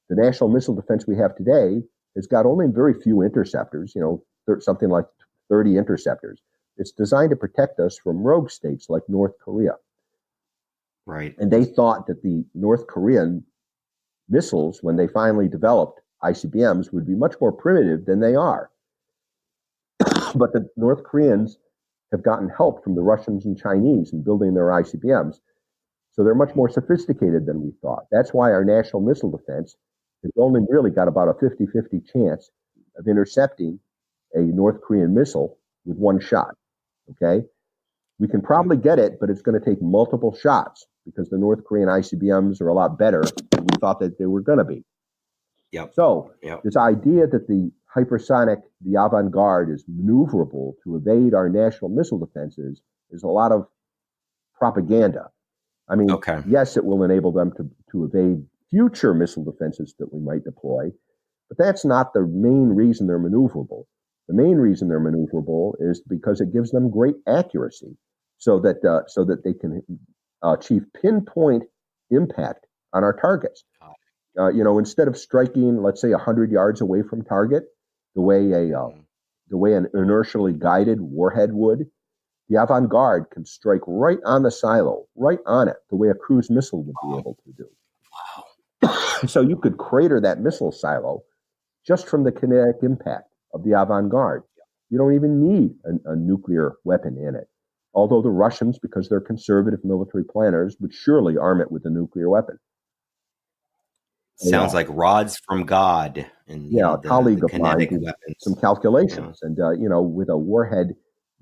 The national missile defense we have today has got only very few interceptors, something like 30 interceptors. It's designed to protect us from rogue states like North Korea. Right. And they thought that the North Korean missiles, when they finally developed ICBMs, would be much more primitive than they are. But the North Koreans have gotten help from the Russians and Chinese in building their ICBMs. So they're much more sophisticated than we thought. That's why our national missile defense has only really got about a 50-50 chance of intercepting a North Korean missile with one shot. Okay? We can probably get it, but it's going to take multiple shots because the North Korean ICBMs are a lot better than we thought that they were going to be. Yep. So this idea that the hypersonic, the avant-garde, is maneuverable to evade our national missile defenses is a lot of propaganda. I mean, yes, it will enable them to evade future missile defenses that we might deploy, but that's not the main reason they're maneuverable. The main reason they're maneuverable is because it gives them great accuracy, so that they can achieve pinpoint impact on our targets. Instead of striking, let's say, 100 yards away from target, the way an inertially guided warhead would, the avant-garde can strike right on the silo, right on it, the way a cruise missile would be able to do. Wow! So you could crater that missile silo just from the kinetic impact of the avant-garde. You don't even need a nuclear weapon in it. Although the Russians, because they're conservative military planners, would surely arm it with a nuclear weapon. Sounds like rods from God. And a colleague of mine did weapons. some calculations, and with a warhead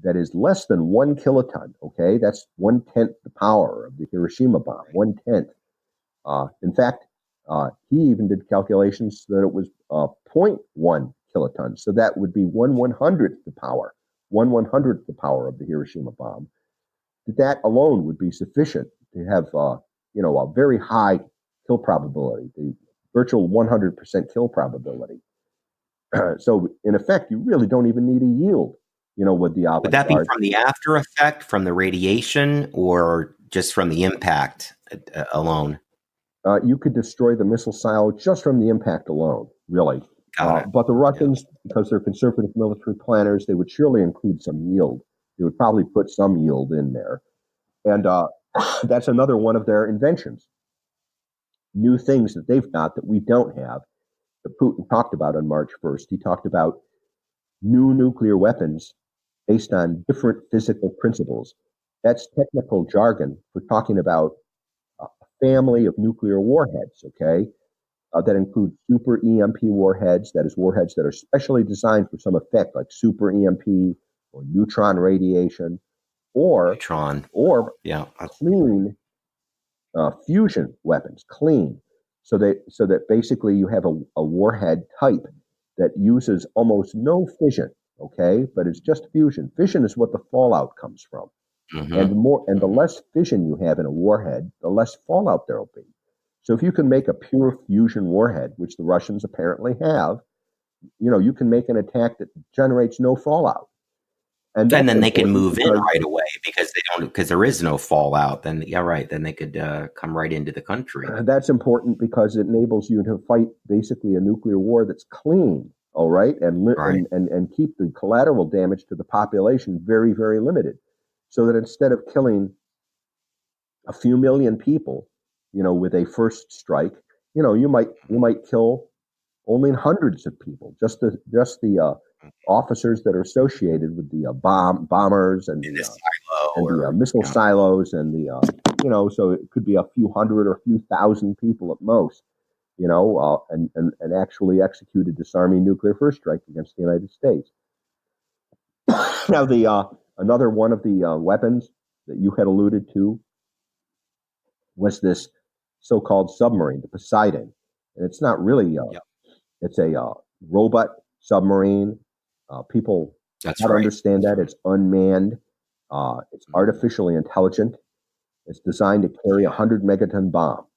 that is less than 1 kiloton, okay, that's 1/10 the power of the Hiroshima bomb, 1/10. In fact, he even did calculations that it was 0.1 kilotons, so that would be 1/100th the power, 1/100th the power of the Hiroshima bomb. That alone would be sufficient to have, a very high kill probability, the virtual 100% kill probability. So, in effect, you really don't even need a yield, with the avant-garde. Would that be from the after effect, from the radiation, or just from the impact alone? You could destroy the missile silo just from the impact alone, really. But the Russians, because they're conservative military planners, they would surely include some yield. They would probably put some yield in there. And that's another one of their inventions. New things that they've got that we don't have, that Putin talked about on March 1st. He talked about new nuclear weapons based on different physical principles. That's technical jargon for talking about a family of nuclear warheads, okay? That include super EMP warheads, that is warheads that are specially designed for some effect, like super EMP or neutron radiation, or clean fusion weapons, clean. So that basically you have a warhead type that uses almost no fission, okay? But it's just fusion. Fission is what the fallout comes from. Mm-hmm. And the less fission you have in a warhead, the less fallout there'll be. So if you can make a pure fusion warhead, which the Russians apparently have, you can make an attack that generates no fallout. And then they can move in right away because there is no fallout. Then then they could come right into the country. That's important because it enables you to fight basically a nuclear war that's clean, all right, and keep the collateral damage to the population very, very limited, so that instead of killing a few million people, with a first strike, you might kill only hundreds of people, just the officers that are associated with the bombers and the missile silos and so it could be a few hundred or a few thousand people at most, and actually execute a disarming nuclear first strike against the United States. Now, another one of the weapons that you had alluded to was this so-called submarine, the Poseidon, and it's not really it's a robot submarine. People don't understand that. It's unmanned. It's artificially intelligent. It's designed to carry a 100 megaton bomb.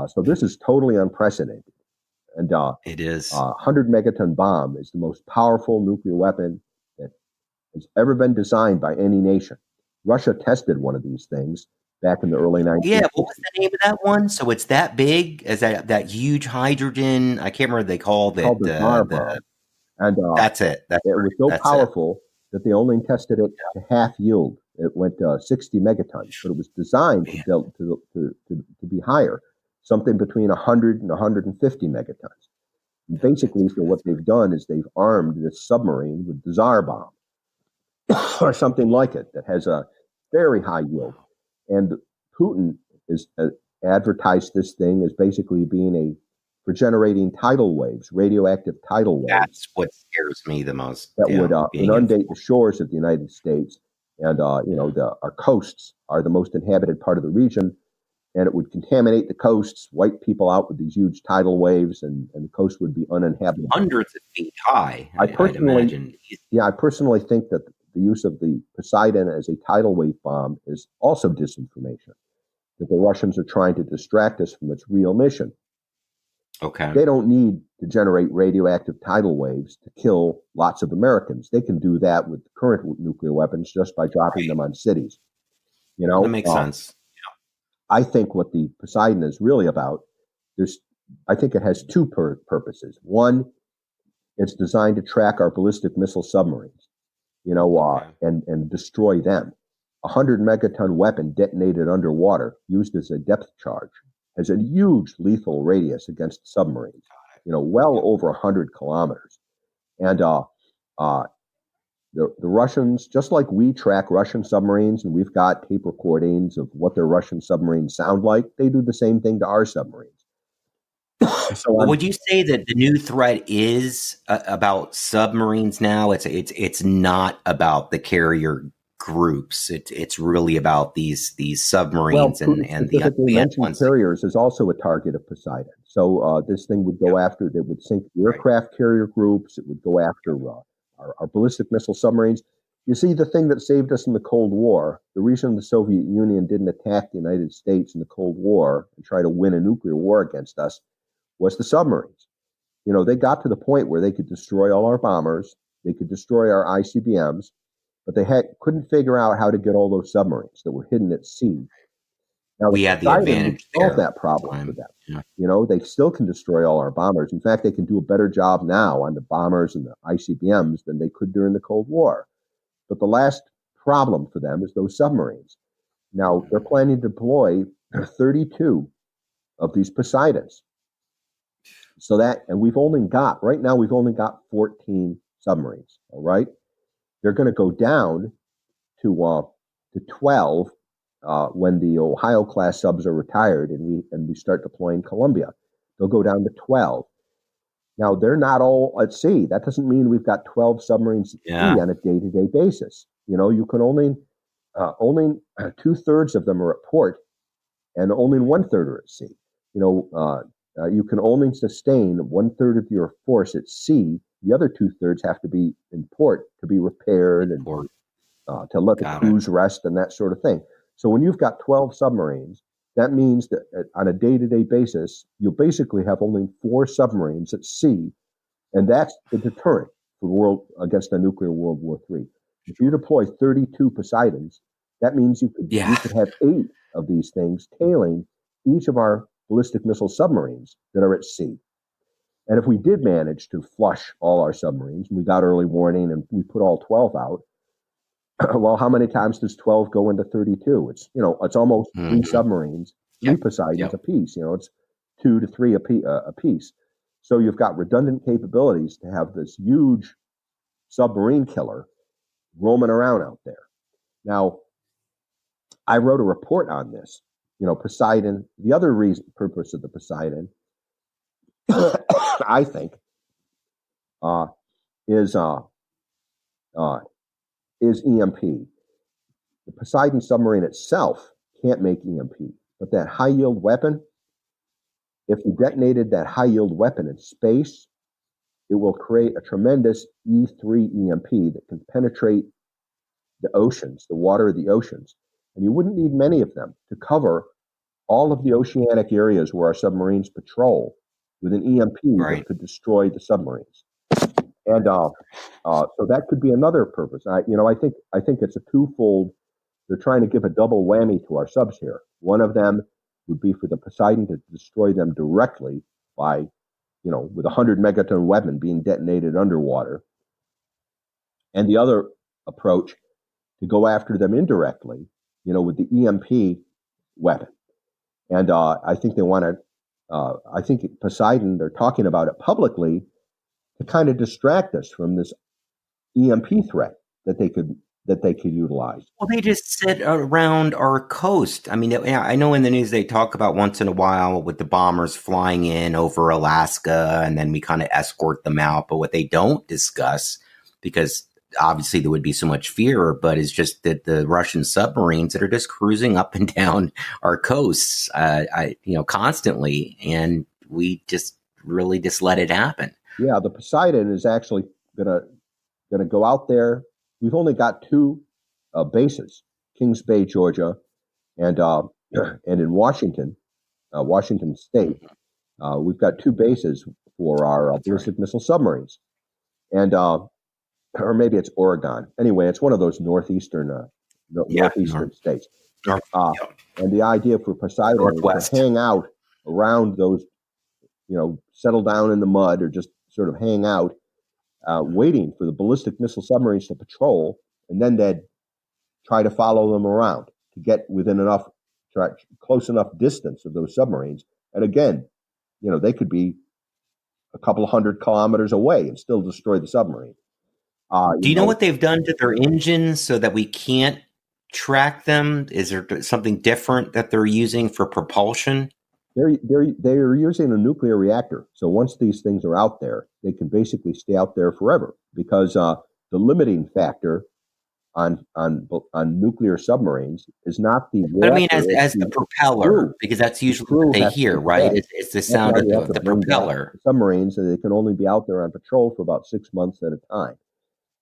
So this is totally unprecedented. And it is. 100 megaton bomb is the most powerful nuclear weapon that has ever been designed by any nation. Russia tested one of these things back in the early 1960s. Yeah, what was the name of that one? So it's that big as that huge hydrogen. I can't remember what they called Called it. the Tsar bomb. And That's it. it was so powerful that they only tested it to half yield. It went 60 megatons, but it was designed to be higher, something between 100 and 150 megatons. And basically, so what they've done is they've armed this submarine with the Tsar bomb or something like it that has a very high yield. And Putin is advertised this thing as basically being for generating tidal waves, radioactive tidal waves. That's what scares me the most. That would inundate the shores of the United States. And, our coasts are the most inhabited part of the region. And it would contaminate the coasts, wipe people out with these huge tidal waves, and the coast would be uninhabitable. Hundreds of feet high, I'd imagine. Yeah, I personally think that the use of the Poseidon as a tidal wave bomb is also disinformation, that the Russians are trying to distract us from its real mission. Okay. They don't need to generate radioactive tidal waves to kill lots of Americans. They can do that with current nuclear weapons just by dropping them on cities. That makes sense. I think what the Poseidon is really about, I think it has two purposes. One, it's designed to track our ballistic missile submarines, and destroy them. A 100 megaton weapon detonated underwater, used as a depth charge, has a huge lethal radius against submarines, well over 100 kilometers. And the Russians, just like we track Russian submarines, and we've got tape recordings of what their Russian submarines sound like, they do the same thing to our submarines. Would you say that the new threat is about submarines now? It's not about the carrier groups. It's really about these submarines and the mentioned carriers is also a target of Poseidon. So this thing would go after. It would sink aircraft carrier groups. It would go after our ballistic missile submarines. You see, the thing that saved us in the Cold War, the reason the Soviet Union didn't attack the United States in the Cold War and try to win a nuclear war against us, was the submarines. They got to the point where they could destroy all our bombers, they could destroy our ICBMs, but they couldn't figure out how to get all those submarines that were hidden at sea. Now, we had the advantage to solve that problem for them. Yeah. They still can destroy all our bombers. In fact, they can do a better job now on the bombers and the ICBMs than they could during the Cold War. But the last problem for them is those submarines. Now, they're planning to deploy 32 of these Poseidons. So we've only got 14 submarines, all right? They're going to go down to 12 when the Ohio class subs are retired and we start deploying Columbia. They'll go down to 12. Now, they're not all at sea. That doesn't mean we've got 12 submarines at sea on a day-to-day basis. You can only 2/3 of them are at port, and only 1/3 are at sea. You can only sustain 1/3 of your force at sea. The other 2/3 have to be in port to be repaired and to let the crews rest and that sort of thing. So when you've got 12 submarines, that means that on a day-to-day basis, you'll basically have only 4 submarines at sea, and that's the deterrent for against a nuclear World War III. If you deploy 32 Poseidons, that means you could have 8 of these things tailing each of our ballistic missile submarines that are at sea. And if we did manage to flush all our submarines, and we got early warning and we put all 12 out, well, how many times does 12 go into 32? It's almost 3 submarines, 3 Poseidons apiece. It's 2 to 3 apiece. So you've got redundant capabilities to have this huge submarine killer roaming around out there. Now, I wrote a report on this. Poseidon. The other purpose of the Poseidon, I think, is EMP. The Poseidon submarine itself can't make EMP, but that high-yield weapon, if you detonated that high-yield weapon in space, it will create a tremendous E3 EMP that can penetrate the oceans, the water of the oceans. And you wouldn't need many of them to cover all of the oceanic areas where our submarines patrol with an EMP that could destroy the submarines. And so that could be another purpose. I think it's a twofold they're trying to give a double whammy to our subs here. One of them would be for the Poseidon to destroy them directly by, with a 100 megaton weapon being detonated underwater. And the other approach to go after them indirectly, with the EMP weapon. And I think they want to, I think Poseidon, they're talking about it publicly to kind of distract us from this EMP threat that they could utilize. Well, they just sit around our coast. I mean, I know in the news they talk about once in a while with the bombers flying in over Alaska, and then we kind of escort them out. But what they don't discuss, because obviously there would be so much fear, but it's just that the Russian submarines that are just cruising up and down our coasts, constantly, and we just really just let it happen. Yeah, the Poseidon is actually gonna go out there. We've only got two bases: Kings Bay, Georgia, and in Washington State. We've got two bases for our ballistic missile submarines, and or maybe it's Oregon. Anyway, it's one of those northeastern states. And the idea for Poseidon is to hang out around those, settle down in the mud or just sort of hang out, waiting for the ballistic missile submarines to patrol, and then they'd try to follow them around to get within close enough distance of those submarines. And again, they could be a couple of 100 kilometers away and still destroy the submarine. Do you know what they've done to their engines so that we can't track them? Is there something different that they're using for propulsion? They're using a nuclear reactor. So once these things are out there, they can basically stay out there forever, because the limiting factor on nuclear submarines is not the reactor. But I mean, as the propeller, because that's usually what they hear, right? It's the sound of the propeller. Submarines, and they can only be out there on patrol for about 6 months at a time.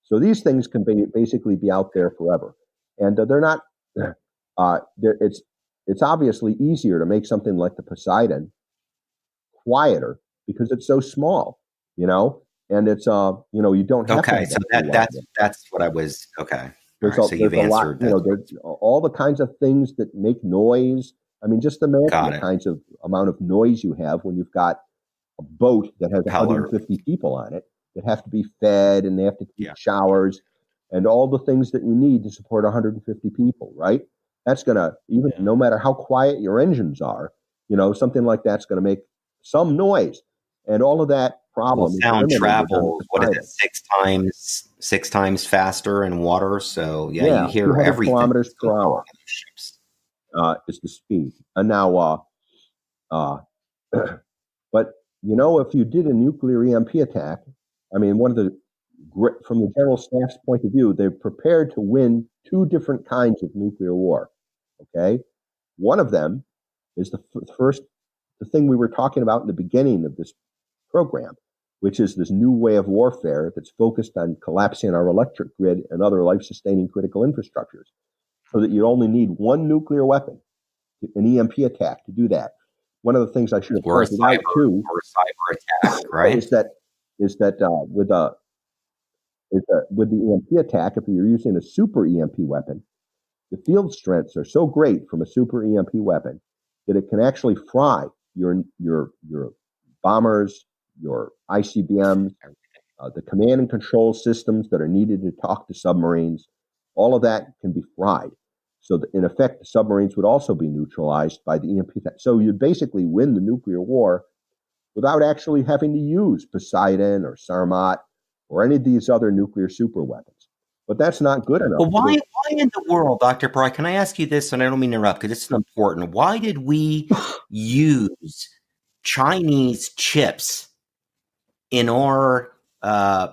So these things can basically be out there forever, and they're not. It's obviously easier to make something like the Poseidon quieter because it's so small, and it's you don't have. Okay, so that's what I was. Okay, so you've answered. There's all the kinds of things that make noise. I mean, just imagine the kinds of amount of noise you have when you've got a boat that has 150 people on it that have to be fed, and they have to keep showers and all the things that you need to support 150 people, right? That's going to, no matter how quiet your engines are, something like that's going to make some noise. And all of that problem. Sound travels, what is it, six times faster in water? So, you hear everything. Kilometers per hour is the speed. And now, but, if you did a nuclear EMP attack, I mean, from the general staff's point of view, they're prepared to win two different kinds of nuclear war. Okay, one of them is the thing we were talking about in the beginning of this program, which is this new way of warfare that's focused on collapsing our electric grid and other life-sustaining critical infrastructures, so that you only need one nuclear weapon, an EMP attack, to do that. One of the things I should have pointed out too, or a cyber attack, right? Is that with the EMP attack, if you're using a super EMP weapon, the field strengths are so great from a super EMP weapon that it can actually fry your bombers, your ICBMs, the command and control systems that are needed to talk to submarines. All of that can be fried. So that in effect, the submarines would also be neutralized by the EMP attack. So you'd basically win the nuclear war without actually having to use Poseidon or Sarmat or any of these other nuclear super weapons. But that's not good enough. But why in the world, Dr. Pry, can I ask you this, and I don't mean to interrupt because this is important. Why did we use Chinese chips in our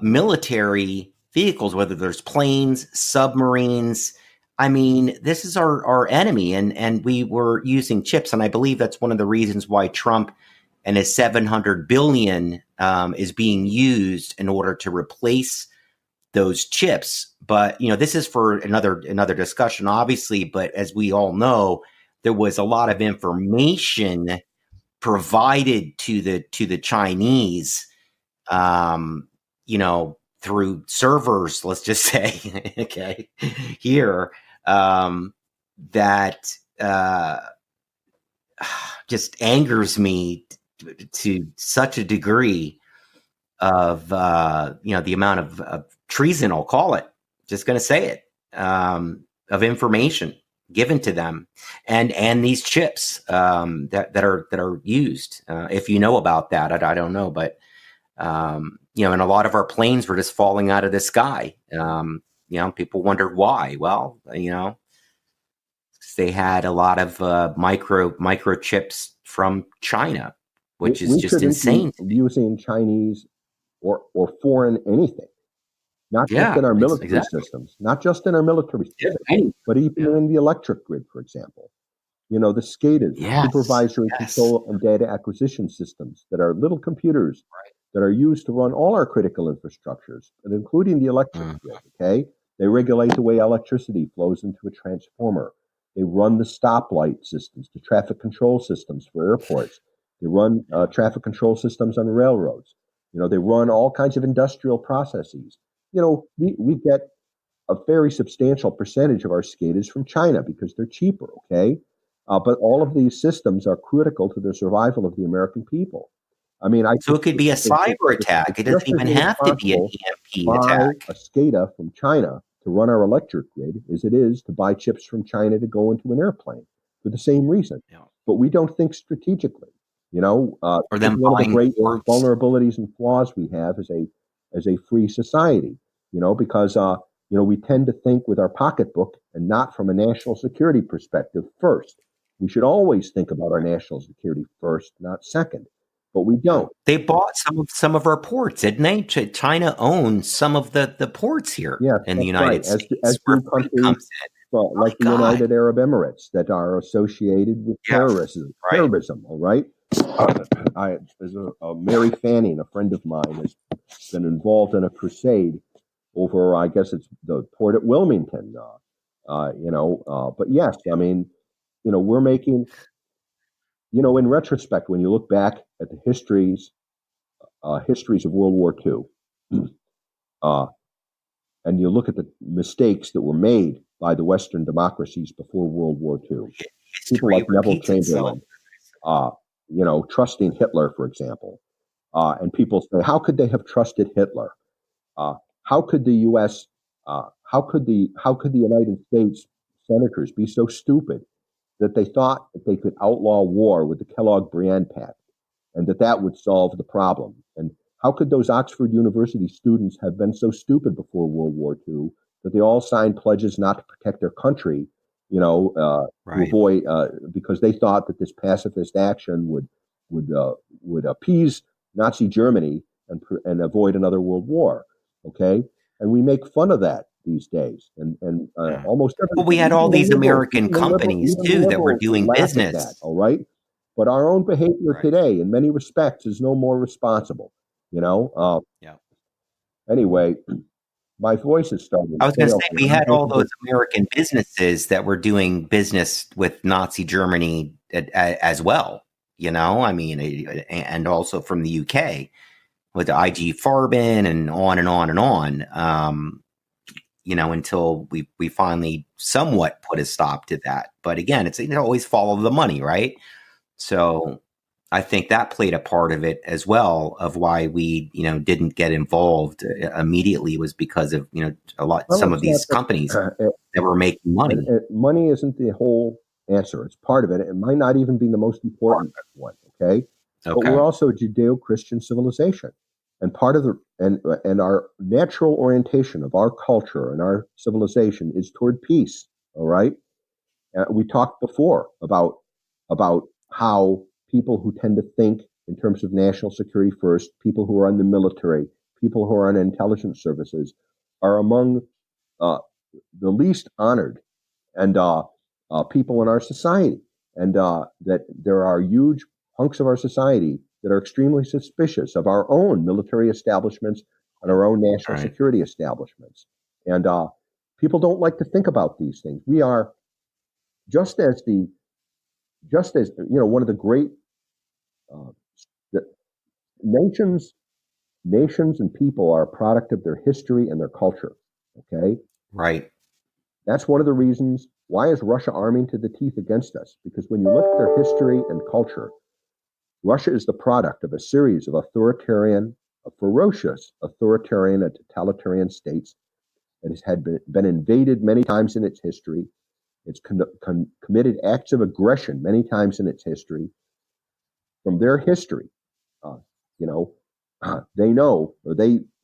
military vehicles, whether there's planes, submarines? I mean, this is our enemy, and we were using chips, and I believe that's one of the reasons why Trump and his $700 billion is being used in order to replace those chips. But this is for another discussion, obviously. But as we all know, there was a lot of information provided to the Chinese, through servers. Let's just say, okay, here. that just angers me to such a degree of the amount of treason, I'll call it, just going to say it, of information given to them, and these chips that are used. If you know about that, I don't know, but and a lot of our planes were just falling out of the sky. People wondered why. Well, they had a lot of microchips from China, which is just insane. Using Chinese or foreign anything, not just in our military systems, not just in our military systems, but even in the electric grid, for example. The SCADAs, supervisory control and data acquisition systems, that are little computers that are used to run all our critical infrastructures, and including the electric grid. Okay, they regulate the way electricity flows into a transformer. They run the stoplight systems, the traffic control systems for airports. They run traffic control systems on railroads. They run all kinds of industrial processes. We get a very substantial percentage of our SCADAs from China because they're cheaper, okay? But all of these systems are critical to the survival of the American people. So it could be a cyber attack. It doesn't even have to be an EMP attack. A SCADA from China to run our electric grid as it is to buy chips from China to go into an airplane for the same reason. Yeah. But we don't think strategically. Or them one of the great vulnerabilities and flaws we have as a free society. Because we tend to think with our pocketbook and not from a national security perspective first. We should always think about our national security first, not second. But we don't. They bought some of our ports, didn't they? China owns some of the ports here in the United States. As do countries, like the United Arab Emirates, that are associated with terrorism. All right. Mary Fanning, a friend of mine, has been involved in a crusade over, I guess it's the port at Wilmington. But yes, we're making. In retrospect, when you look back at the histories of World War II, and you look at the mistakes that were made by the Western democracies before World War II, people like Neville Chamberlain, trusting Hitler, for example, and people say, how could they have trusted Hitler? How could the U.S. How could the United States senators be so stupid that they thought that they could outlaw war with the Kellogg-Briand Pact and that would solve the problem? And how could those Oxford University students have been so stupid before World War II that they all signed pledges not to protect their country, to avoid, because they thought that this pacifist action would appease Nazi Germany and avoid another world war? Okay, and we make fun of that these days, and almost. Well, we had all these American companies too that were doing business. All right, but our own behavior today, in many respects, is no more responsible. Anyway, my voice is starting. I was going to say we had all those American businesses that were doing business with Nazi Germany as well. And also from the UK with the IG Farben and on and on and on. Until we finally somewhat put a stop to that. But again, it's always follow the money, right? So I think that played a part of it as well, of why we didn't get involved immediately, was because of some of these companies that were making money. Money isn't the whole answer; it's part of it. It might not even be the most important one. Okay, but we're also a Judeo-Christian civilization. And part of and our natural orientation of our culture and our civilization is toward peace. All right. We talked before about how people who tend to think in terms of national security first, people who are in the military, people who are in intelligence services, are among the least honored and people in our society, and that there are huge hunks of our society that are extremely suspicious of our own military establishments and our own national security establishments. And people don't like to think about these things. We are just as one of the great nations and people are a product of their history and their culture. Okay. Right. That's one of the reasons Why is Russia arming to the teeth against us? Because when you look at their history and culture, Russia is the product of a series of ferocious authoritarian and totalitarian states that had been invaded many times in its history. It's committed acts of aggression many times in its history. From their history, they know, or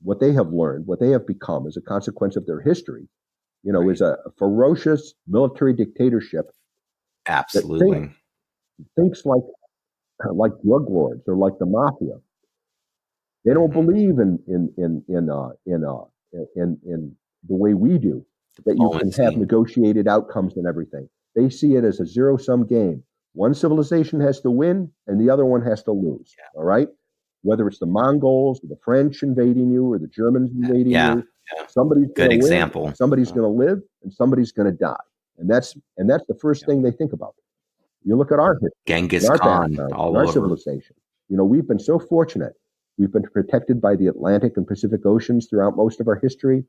what they have learned, what they have become as a consequence of their history, is a ferocious military dictatorship. Absolutely. That thinks like drug lords or like the mafia. They don't believe in the way we do, that you can have negotiated outcomes and everything. They see it as a zero-sum game. One civilization has to win and the other one has to lose. All right? Whether it's the Mongols or the French invading you or the Germans invading you, somebody's going to win, somebody's going to live, and somebody's going to die. And that's the first thing they think about. You look at our history, Genghis Khan, all our over. civilization. We've been so fortunate. We've been protected by the Atlantic and Pacific Oceans throughout most of our history.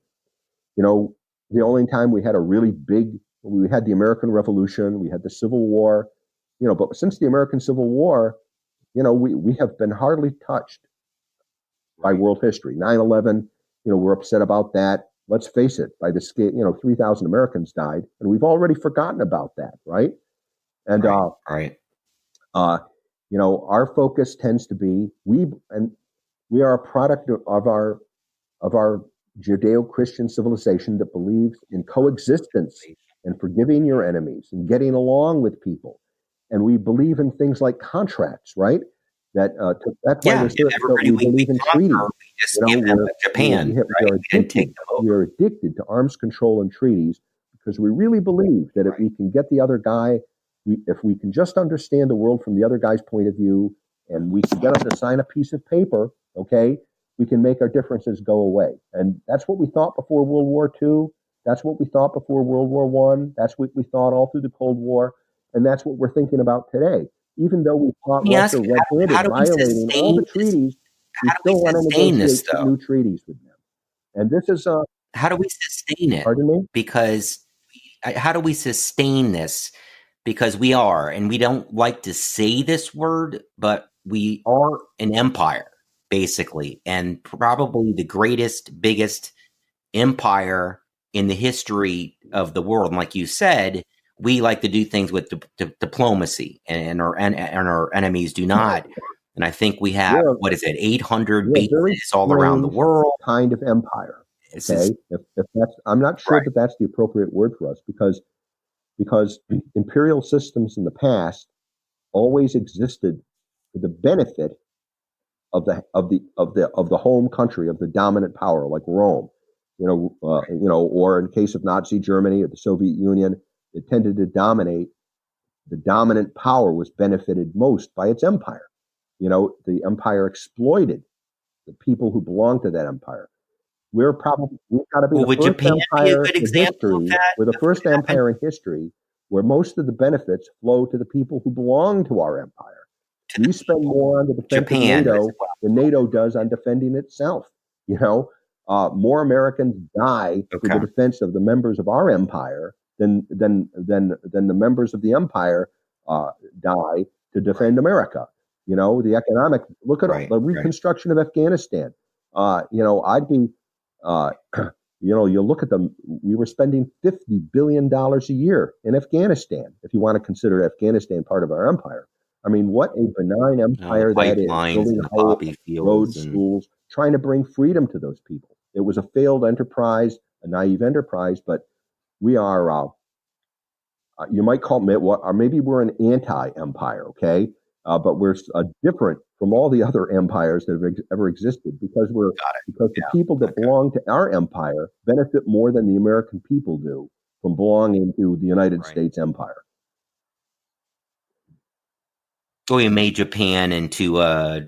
The only time we had we had the American Revolution, we had the Civil War, but since the American Civil War, we have been hardly touched by world history. 9/11, we're upset about that. Let's face it, by the scale, 3,000 Americans died, and we've already forgotten about that, right? And our focus tends to be we are a product of our Judeo-Christian civilization that believes in coexistence and forgiving your enemies and getting along with people. And we believe in things like contracts, right? That's why we believe in treaties. Japan, we are addicted to arms control and treaties because we really believe that if we can get the other guy, if we can just understand the world from the other guy's point of view, and we can get them to sign a piece of paper, okay, we can make our differences go away. And that's what we thought before World War II. That's what we thought before World War I. That's what we thought all through the Cold War. And that's what we're thinking about today. Even though we thought Russia red-handed violating all the treaties, we still want to negotiate new treaties with them. And this is how do we sustain it? Pardon me? Because how do we sustain this? Because we are, and we don't like to say this word, but we are an empire, basically, and probably the greatest, biggest empire in the history of the world. And like you said, we like to do things with diplomacy, and our enemies do not. And I think we have, 800 bases all around the world. Kind of empire. Okay, if that's, I'm not sure that that's the appropriate word for us, because imperial systems in the past always existed for the benefit of the home country, of the dominant power, like Rome, or in case of Nazi Germany or the Soviet Union, it tended to dominate. The dominant power was benefited most by its empire. The empire exploited the people who belonged to that empire. We've got to be the first empire in history. We're the first empire in history where most of the benefits flow to the people who belong to our empire. We spend more on the defense of NATO than NATO does on defending itself. More Americans die for the defense of the members of our empire than the members of the empire die to defend America. The economic look at the reconstruction of Afghanistan. I'd be. You look at them, we were spending $50 billion a year in Afghanistan, if you want to consider Afghanistan part of our empire. I mean, what a benign empire that is, building roads, schools, trying to bring freedom to those people. It was a failed enterprise, a naive enterprise, but we are, you might call it, or maybe we're an anti-empire, okay? But we're different from all the other empires that have ever existed, because the people that belong to our empire benefit more than the American people do from belonging to the United States empire. So we made Japan into a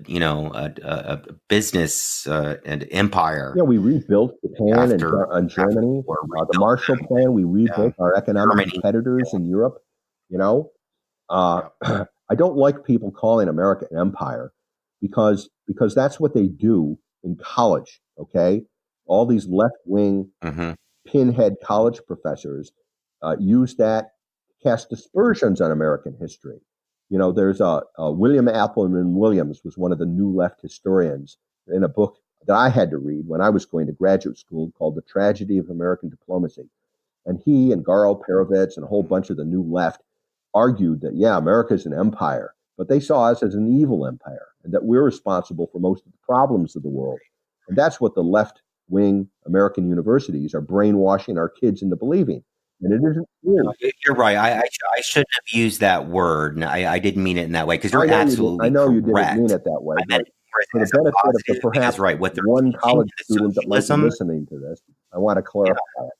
business and empire. Yeah, we rebuilt Japan and Germany. The Marshall Plan, we rebuilt our economic competitors in Europe. I don't like people calling America an empire because that's what they do in college, okay? All these left-wing pinhead college professors use that cast aspersions on American history. There's William Appleman Williams was one of the New Left historians in a book that I had to read when I was going to graduate school called The Tragedy of American Diplomacy. And he and Garl Perovitz and a whole bunch of the New Left argued that, yeah, America's an empire, but they saw us as an evil empire and that we're responsible for most of the problems of the world. And that's what the left-wing American universities are brainwashing our kids into believing. And it isn't true. You're right. I shouldn't have used that word. And I didn't mean it in that way because you're absolutely I know correct. you didn't mean it that way. I meant it for the benefit of perhaps one college student that might be listening to this, I want to clarify it.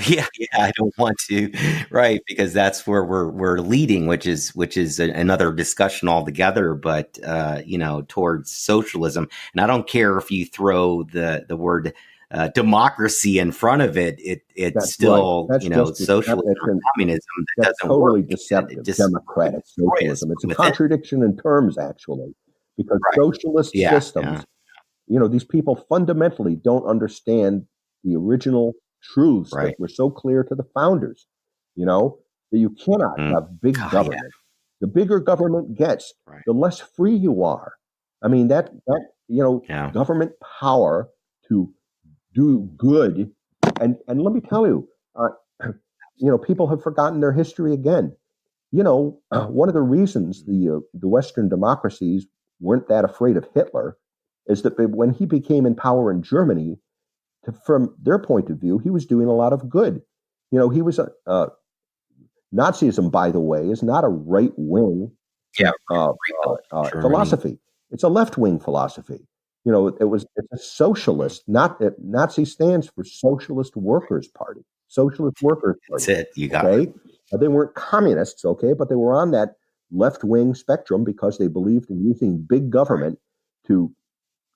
Yeah, I don't want to, right? Because that's where we're leading, which is another discussion altogether. But towards socialism, and I don't care if you throw the word democracy in front of it. It's still right. Socialism or communism. That's doesn't totally work. deceptive. Democratic socialism. It's a contradiction in terms, actually, because socialist systems. These people fundamentally don't understand the original truths that were so clear to the founders, that you cannot have big government. Yeah. The bigger government gets, the less free you are. I mean, government power to do good. And let me tell you, people have forgotten their history again. One of the reasons the Western democracies weren't that afraid of Hitler is that when he became in power in Germany, from their point of view, he was doing a lot of good. He was Nazism, by the way, is not a right-wing philosophy. It's a left-wing philosophy. It's a socialist. Nazi stands for Socialist Workers' Party. Socialist Workers' Party. That's it. You got it. They weren't communists, but they were on that left-wing spectrum because they believed in using big government to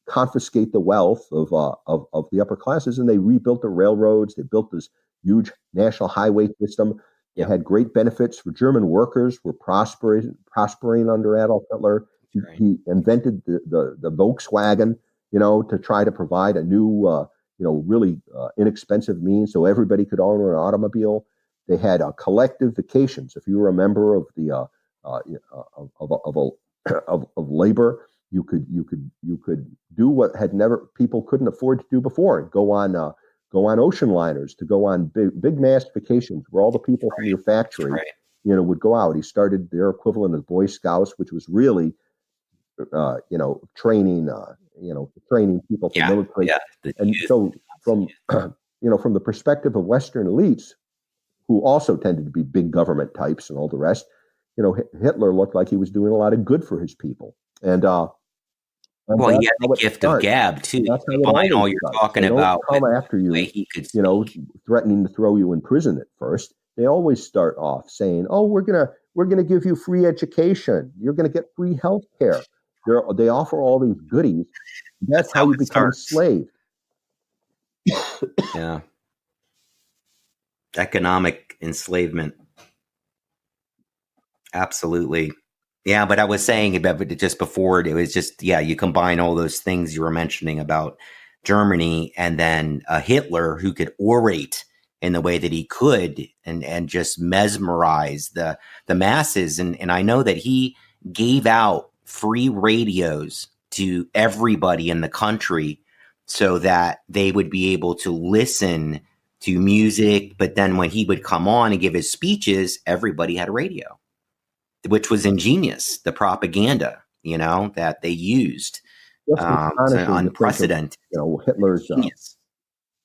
confiscate the wealth of the upper classes, and they rebuilt the railroads. They built this huge national highway system. They had great benefits for German workers. Were prospering under Adolf Hitler. He invented the Volkswagen, to try to provide a new, really inexpensive means so everybody could own an automobile. They had collective vacations. If you were a member of the of labor, you could do what people couldn't afford to do before. Go on ocean liners, to go on big mass vacations where all the people from your factory, would go out. He started their equivalent of Boy Scouts, which was really, training people for military. And so from the perspective of Western elites, who also tended to be big government types and all the rest, Hitler looked like he was doing a lot of good for his people. And he had the gift of gab too. Combine all you're talking about. Come after you, he could, threatening to throw you in prison at first. They always start off saying, "Oh, we're gonna give you free education. You're gonna get free health care." They offer all these goodies. That's how you become a slave. Yeah, economic enslavement. Absolutely. Yeah, but I was saying about it just before, it was just, you combine all those things you were mentioning about Germany and then Hitler, who could orate in the way that he could and just mesmerize the masses. And I know that he gave out free radios to everybody in the country so that they would be able to listen to music. But then when he would come on and give his speeches, everybody had a radio, which was ingenious, the propaganda, that they used. Unprecedented. Hitler's,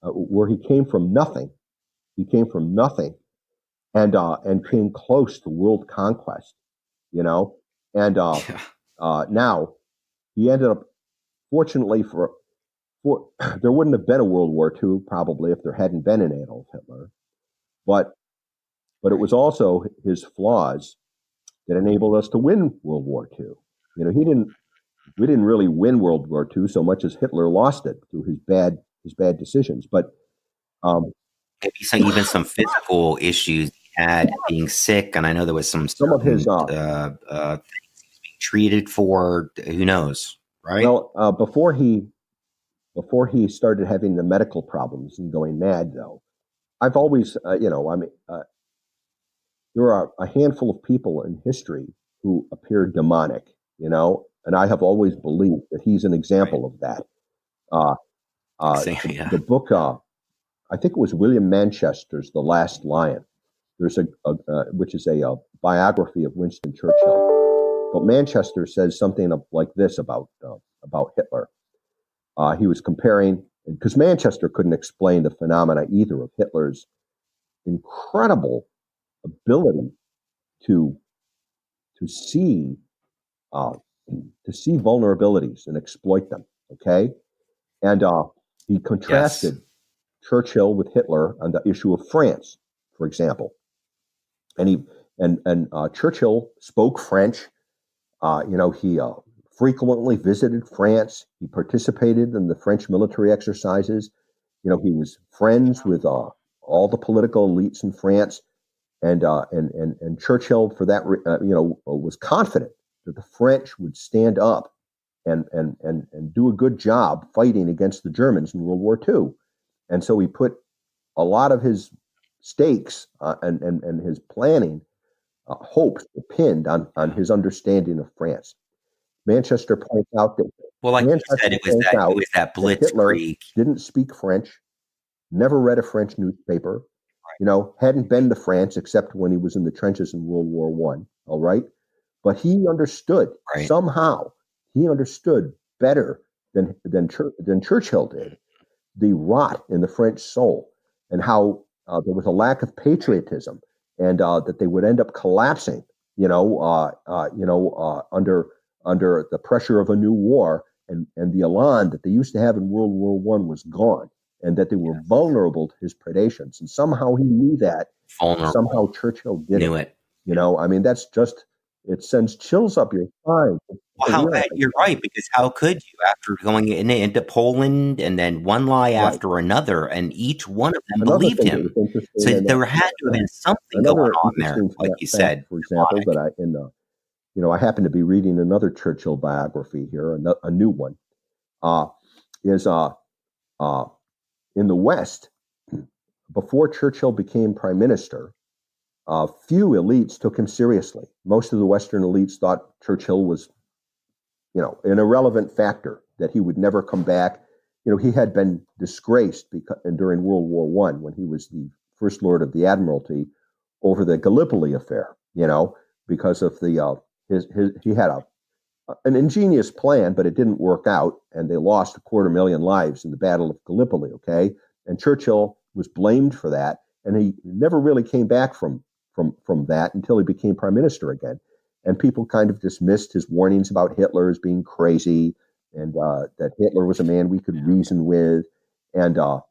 where he came from nothing. He came from nothing and came close to world conquest, now he ended up, fortunately for there wouldn't have been a World War II probably if there hadn't been an Adolf Hitler, but it was also his flaws that enabled us to win World War II. We didn't really win World War II so much as Hitler lost it through his bad decisions. But maybe even some physical issues he had, being sick, and I know there was some of his things he was being treated for. Who knows, right? Well, before he started having the medical problems and going mad, though, I've always, there are a handful of people in history who appear demonic, and I have always believed that he's an example of that. Yeah. The book, I think it was William Manchester's The Last Lion. There's which is a biography of Winston Churchill. But Manchester says something like this about Hitler. He was comparing, because Manchester couldn't explain the phenomena either of Hitler's incredible ability to see vulnerabilities and exploit them. Okay, and he contrasted Churchill with Hitler on the issue of France, for example. And Churchill spoke French. He frequently visited France. He participated in the French military exercises. He was friends with all the political elites in France. And Churchill, for that, was confident that the French would stand up and do a good job fighting against the Germans in World War II. And so he put a lot of his stakes and his planning hopes were pinned on his understanding of France. Manchester points out that like you said, it was that blitzkrieg. Hitler didn't speak French, never read a French newspaper, hadn't been to France except when he was in the trenches in World War I. All right, but he understood somehow. He understood better than Churchill did the rot in the French soul and how there was a lack of patriotism and that they would end up collapsing, under the pressure of a new war, and the elan that they used to have in World War I was gone, and that they were vulnerable to his predations. And somehow he knew that. Somehow Churchill knew it. That's just, it sends chills up your spine. You're right, because how could you, after going into Poland and then one lie after another, and each one of them believed him? So there had to have been something going on there, like you said. For example, that I happen to be reading another Churchill biography here, a new one, is in the West, before Churchill became prime minister, few elites took him seriously. Most of the Western elites thought Churchill was, an irrelevant factor, that he would never come back. He had been disgraced during World War I when he was the First Lord of the Admiralty over the Gallipoli affair, because of he had an ingenious plan, but it didn't work out, and they lost 250,000 lives in the Battle of Gallipoli, okay? And Churchill was blamed for that, and he never really came back from that until he became prime minister again. And people kind of dismissed his warnings about Hitler as being crazy, and that Hitler was a man we could reason with. And up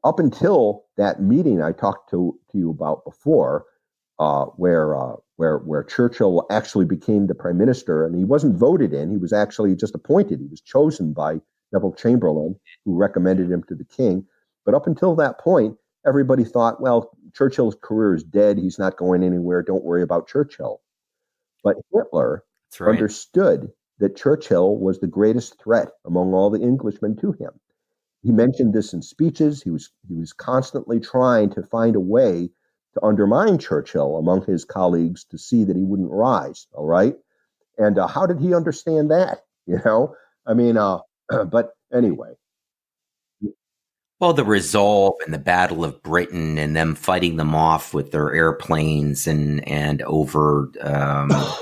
until that meeting I talked to you about before, where Churchill actually became the prime minister, and he wasn't voted in, he was actually just appointed. He was chosen by Neville Chamberlain, who recommended him to the king. But up until that point, everybody thought, well, Churchill's career is dead. He's not going anywhere. Don't worry about Churchill. But Hitler understood that Churchill was the greatest threat among all the Englishmen to him. He mentioned this in speeches. He was constantly trying to find a way to undermine Churchill among his colleagues to see that he wouldn't rise. All right. And how did he understand that? But anyway. Well, the resolve in the Battle of Britain and them fighting them off with their airplanes and over, the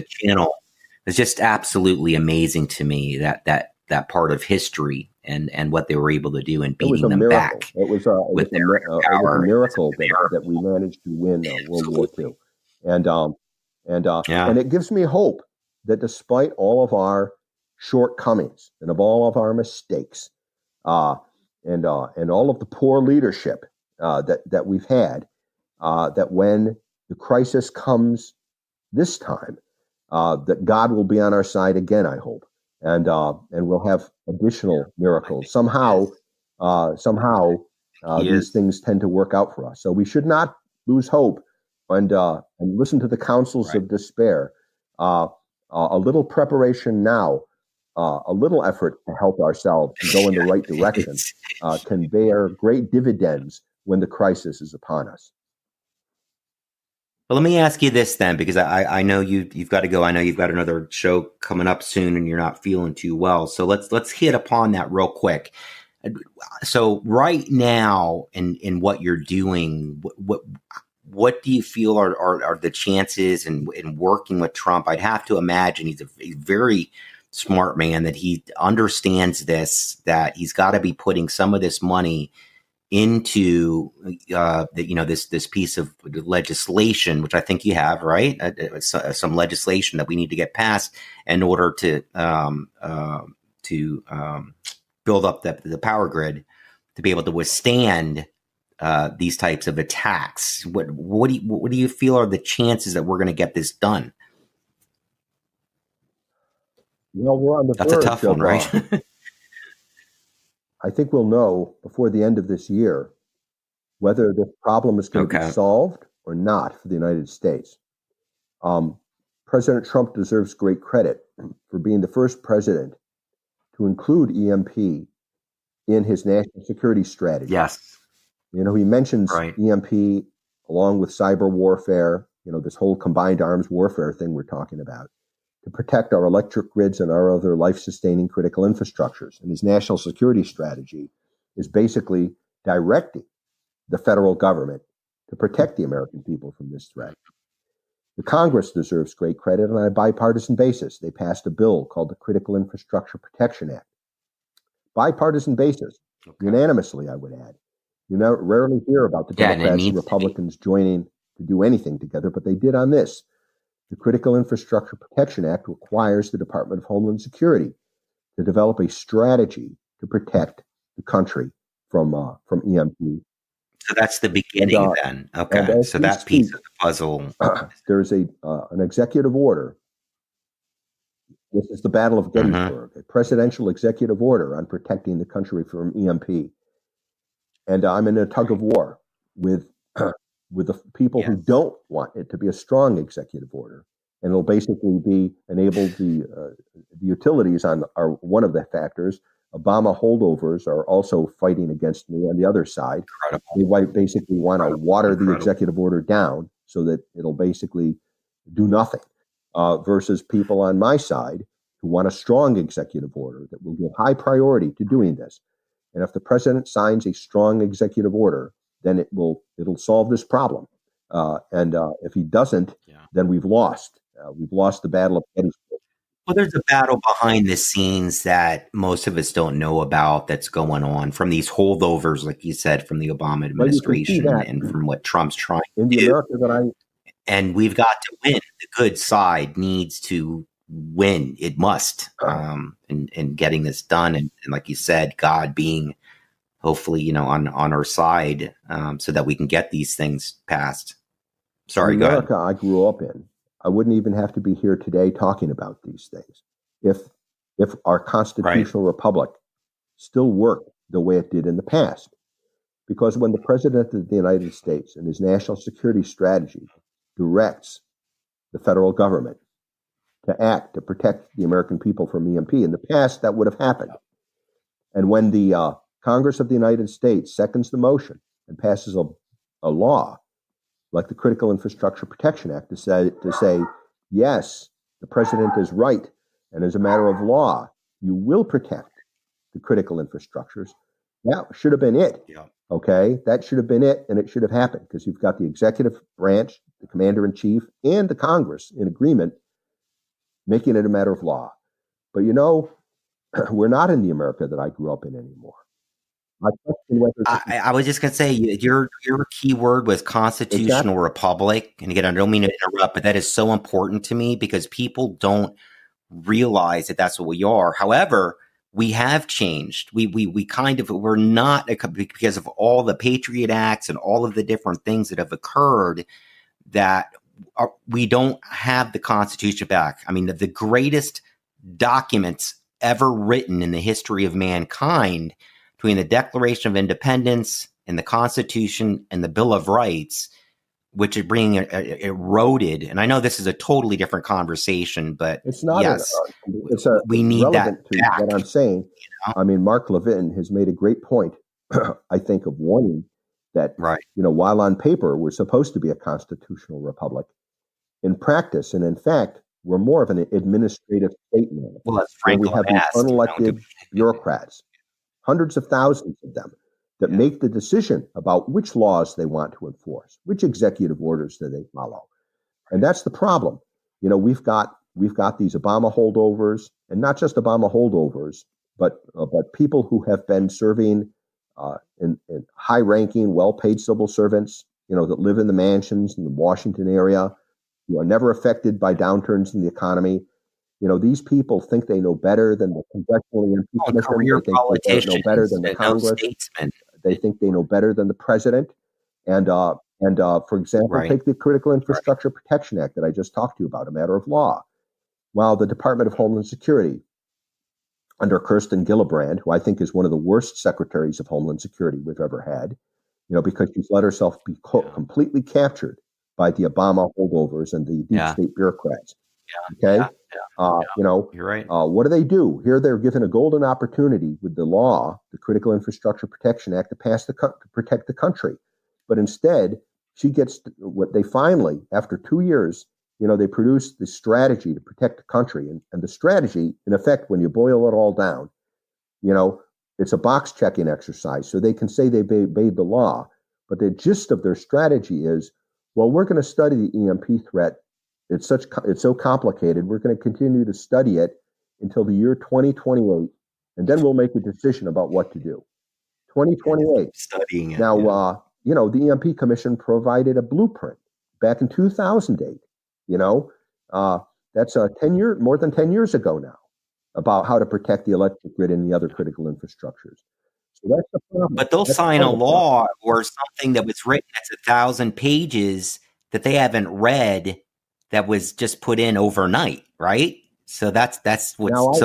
channel is just absolutely amazing to me. That part of history and what they were able to do in beating them back. It was a miracle that we managed to win World War II, and it gives me hope that despite all of our shortcomings and of all of our mistakes, and all of the poor leadership that we've had, that when the crisis comes this time, that God will be on our side again, I hope. And we'll have additional miracles. Somehow, these things tend to work out for us. So we should not lose hope and listen to the counsels of despair. A little preparation now, a little effort to help ourselves and go in the right direction can bear great dividends when the crisis is upon us. Well, let me ask you this then, because I know you've got to go. I know you've got another show coming up soon, and you're not feeling too well. So let's hit upon that real quick. So right now, in what you're doing, what do you feel are the chances in working with Trump? I'd have to imagine he's a very smart man, that he understands this, that he's got to be putting some of this money into this piece of legislation, which I think you have, right? Some legislation that we need to get passed in order to build up the power grid to be able to withstand these types of attacks. What do you feel are the chances that we're going to get this done? Well, we're on the That's a tough one, right? I think we'll know before the end of this year whether the problem is going to be solved or not for the United States. President Trump deserves great credit for being the first president to include EMP in his national security strategy. Yes. He mentions EMP along with cyber warfare, this whole combined arms warfare thing we're talking about, to protect our electric grids and our other life-sustaining critical infrastructures. And his national security strategy is basically directing the federal government to protect the American people from this threat. The Congress deserves great credit on a bipartisan basis. They passed a bill called the Critical Infrastructure Protection Act. Bipartisan basis, unanimously, I would add. You rarely hear about the Democrats and Republicans joining to do anything together, but they did on this. The Critical Infrastructure Protection Act requires the Department of Homeland Security to develop a strategy to protect the country from EMP. So that's the beginning then. Okay. So that piece of the puzzle. There's an executive order. This is the Battle of Gettysburg, a presidential executive order on protecting the country from EMP. And I'm in a tug of war with the people who don't want it to be a strong executive order. And it'll basically enable the utilities are one of the factors. Obama holdovers are also fighting against me on the other side. Incredible. They basically want to water the executive order down so that it'll basically do nothing, versus people on my side who want a strong executive order that will give high priority to doing this. And if the president signs a strong executive order, then it'll solve this problem. And if he doesn't, then we've lost. We've lost the battle of Gettysburg. Well, there's a battle behind the scenes that most of us don't know about that's going on from these holdovers, like you said, from the Obama administration and from what Trump's trying to do. And we've got to win. The good side needs to win. It must in getting this done. And like you said, God being hopefully, on our side, so that we can get these things passed. Sorry, in America I grew up in, I wouldn't even have to be here today talking about these things if our constitutional republic still worked the way it did in the past. Because when the president of the United States and his national security strategy directs the federal government to act to protect the American people from EMP, in the past that would have happened. And when the Congress of the United States seconds the motion and passes a law like the Critical Infrastructure Protection Act to say, yes, the president is right, and as a matter of law, you will protect the critical infrastructures. That should have been it. Yeah. Okay, that should have been it, and it should have happened because you've got the executive branch, the commander-in-chief, and the Congress in agreement, making it a matter of law. But we're not in the America that I grew up in anymore. I was just going to say, your key word was constitutional republic. And again, I don't mean to interrupt, but that is so important to me because people don't realize that that's what we are. However, we have changed. We're not, because of all the Patriot Acts and all of the different things that have occurred, that we don't have the Constitution back. I mean, the greatest documents ever written in the history of mankind, between the Declaration of Independence and the Constitution and the Bill of Rights, which is being eroded. And I know this is a totally different conversation, but it's not. We need that to back. What I'm saying. I mean, Mark Levin has made a great point, I think, of warning that, Right. while on paper we're supposed to be a constitutional republic, in practice and in fact, we're more of an administrative state now, Well, as where we Franklin have these asked, unelected bureaucrats, hundreds of thousands of them, that make the decision about which laws they want to enforce, which executive orders do they follow. And that's the problem. We've got these Obama holdovers, and not just Obama holdovers, but people who have been serving in high-ranking, well-paid civil servants, that live in the mansions in the Washington area, who are never affected by downturns in the economy. These people think they know better than the Congressional EMP Commission. career They think they know better politicians than the and no Congress. statesmen. They think they know better than the president. And for example, Right. take the Critical Infrastructure Protection Act that I just talked to you about, a matter of law. While the Department of Homeland Security, under Kirsten Gillibrand, who I think is one of the worst secretaries of Homeland Security we've ever had, because she's let herself be completely captured by the Obama holdovers and the deep state bureaucrats. Okay. You're right. What do? Here they're given a golden opportunity with the law, the Critical Infrastructure Protection Act, to protect the country. But instead, she gets what they finally, after 2 years, they produced the strategy to protect the country. And the strategy, in effect, when you boil it all down, it's a box checking exercise. So they can say they obeyed the law. But the gist of their strategy is, well, we're going to study the EMP threat. It's so complicated. We're going to continue to study it until the year 2028, and then we'll make a decision about what to do. 2028. Studying it. Now, the EMP Commission provided a blueprint back in 2008. That's more than 10 years ago now, about how to protect the electric grid and the other critical infrastructures. So that's the problem. But they'll sign a law or something that was written that's 1,000 pages that they haven't read, that was just put in overnight, right? So that's what's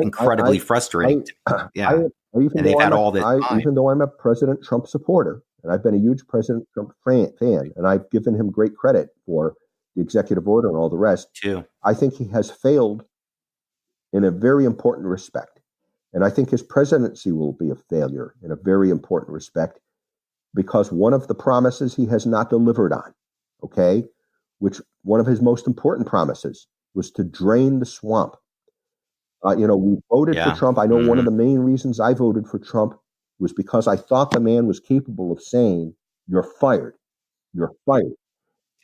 incredibly frustrating. Even though I'm a President Trump supporter, and I've been a huge President Trump fan, and I've given him great credit for the executive order and all the rest, too. I think he has failed in a very important respect. And I think his presidency will be a failure in a very important respect, because one of the promises he has not delivered on, which one of his most important promises was to drain the swamp. We voted for Trump. I know one of the main reasons I voted for Trump was because I thought the man was capable of saying, "You're fired. You're fired."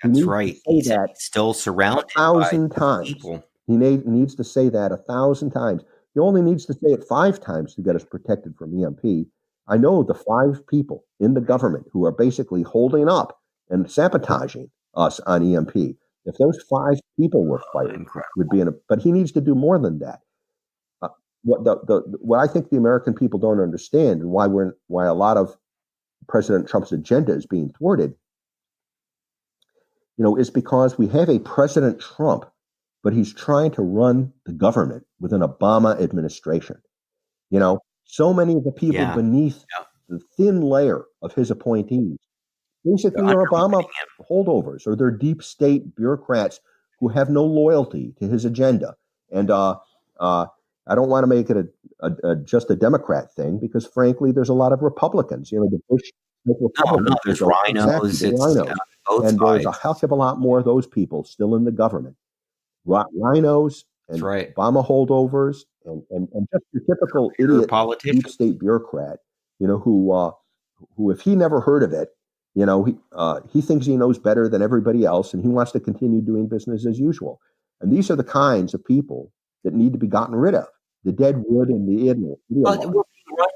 That's right. He's still surrounded 1,000 by times. People. He needs to say that 1,000 times. He only needs to say it 5 times to get us protected from EMP. I know the 5 people in the government who are basically holding up and sabotaging us on EMP. If those 5 people were fired, would be but he needs to do more than that. What I think the American people don't understand, and why a lot of President Trump's agenda is being thwarted, is because we have a President Trump, but he's trying to run the government with an Obama administration. So many of the people beneath the thin layer of his appointees basically are Obama holdovers, or they're deep state bureaucrats who have no loyalty to his agenda. And I don't want to make it just a Democrat thing, because frankly, there's a lot of Republicans. The Bush Republicans. There's rhinos. And there's a heck of a lot more of those people still in the government. Rhinos and Obama holdovers and just your typical idiot deep state bureaucrat, who if he never heard of it, he thinks he knows better than everybody else, and he wants to continue doing business as usual. And these are the kinds of people that need to be gotten rid of. The dead wood and the idiot. Well, we're being run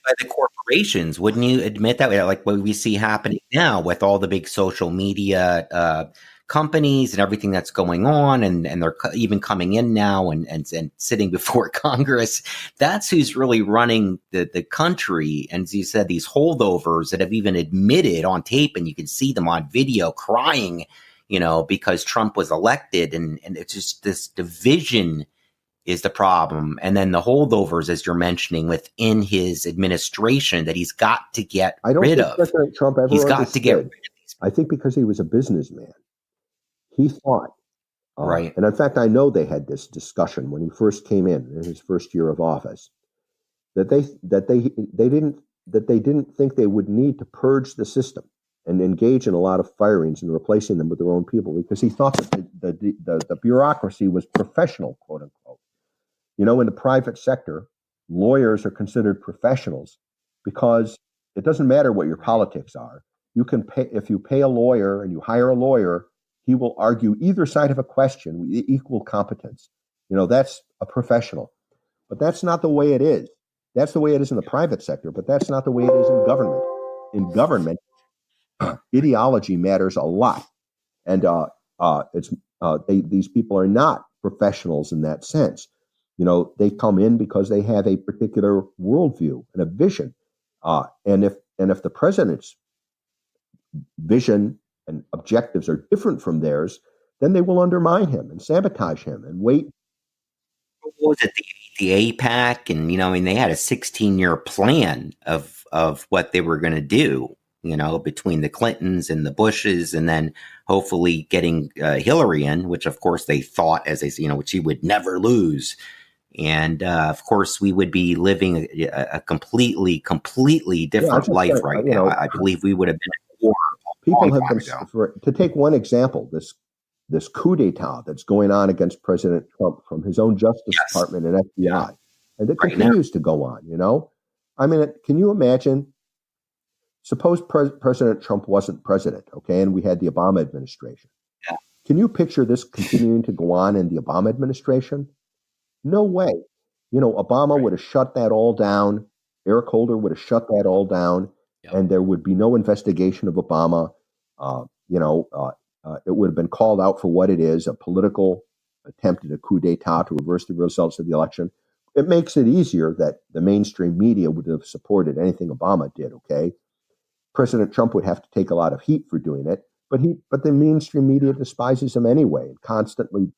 by the corporations. Wouldn't you admit that? Like what we see happening now with all the big social media companies and everything that's going on, and they're even coming in now and sitting before Congress. That's who's really running the country. And as you said, these holdovers that have even admitted on tape, and you can see them on video crying, because Trump was elected, and it's just this division is the problem. And then the holdovers, as you're mentioning, within his administration that he's got to get rid of. President Trump ever he's got to get rid of these. I think because he was a businessman, he thought, right. And in fact, I know they had this discussion when he first came in his first year of office, that they didn't that they didn't think they would need to purge the system and engage in a lot of firings and replacing them with their own people, because he thought that the bureaucracy was professional, quote unquote. In the private sector, lawyers are considered professionals because it doesn't matter what your politics are. You can pay, if you pay a lawyer and you hire a lawyer, he will argue either side of a question with equal competence. That's a professional. But that's not the way it is. That's the way it is in the private sector, but that's not the way it is in government. In government, ideology matters a lot, and these people are not professionals in that sense. They come in because they have a particular worldview and a vision, and if the president's vision and objectives are different from theirs, then they will undermine him and sabotage him and wait. What was it, the APAC? And, they had a 16-year plan of what they were going to do, between the Clintons and the Bushes, and then hopefully getting Hillary in, which of course they thought, as they say, which she would never lose. And of course, we would be living a completely different life right now. I believe we would have been at war. People have been, to take one example, this coup d'etat that's going on against President Trump from his own Justice Department and FBI, and it continues to go on. Can you imagine? Suppose President Trump wasn't president, okay, and we had the Obama administration. Yeah. Can you picture this continuing to go on in the Obama administration? No way. Obama would have shut that all down. Eric Holder would have shut that all down, and there would be no investigation of Obama. It would have been called out for what it is, a political attempt at a coup d'etat to reverse the results of the election. It makes it easier that the mainstream media would have supported anything Obama did, okay? President Trump would have to take a lot of heat for doing it, but the mainstream media despises him anyway and constantly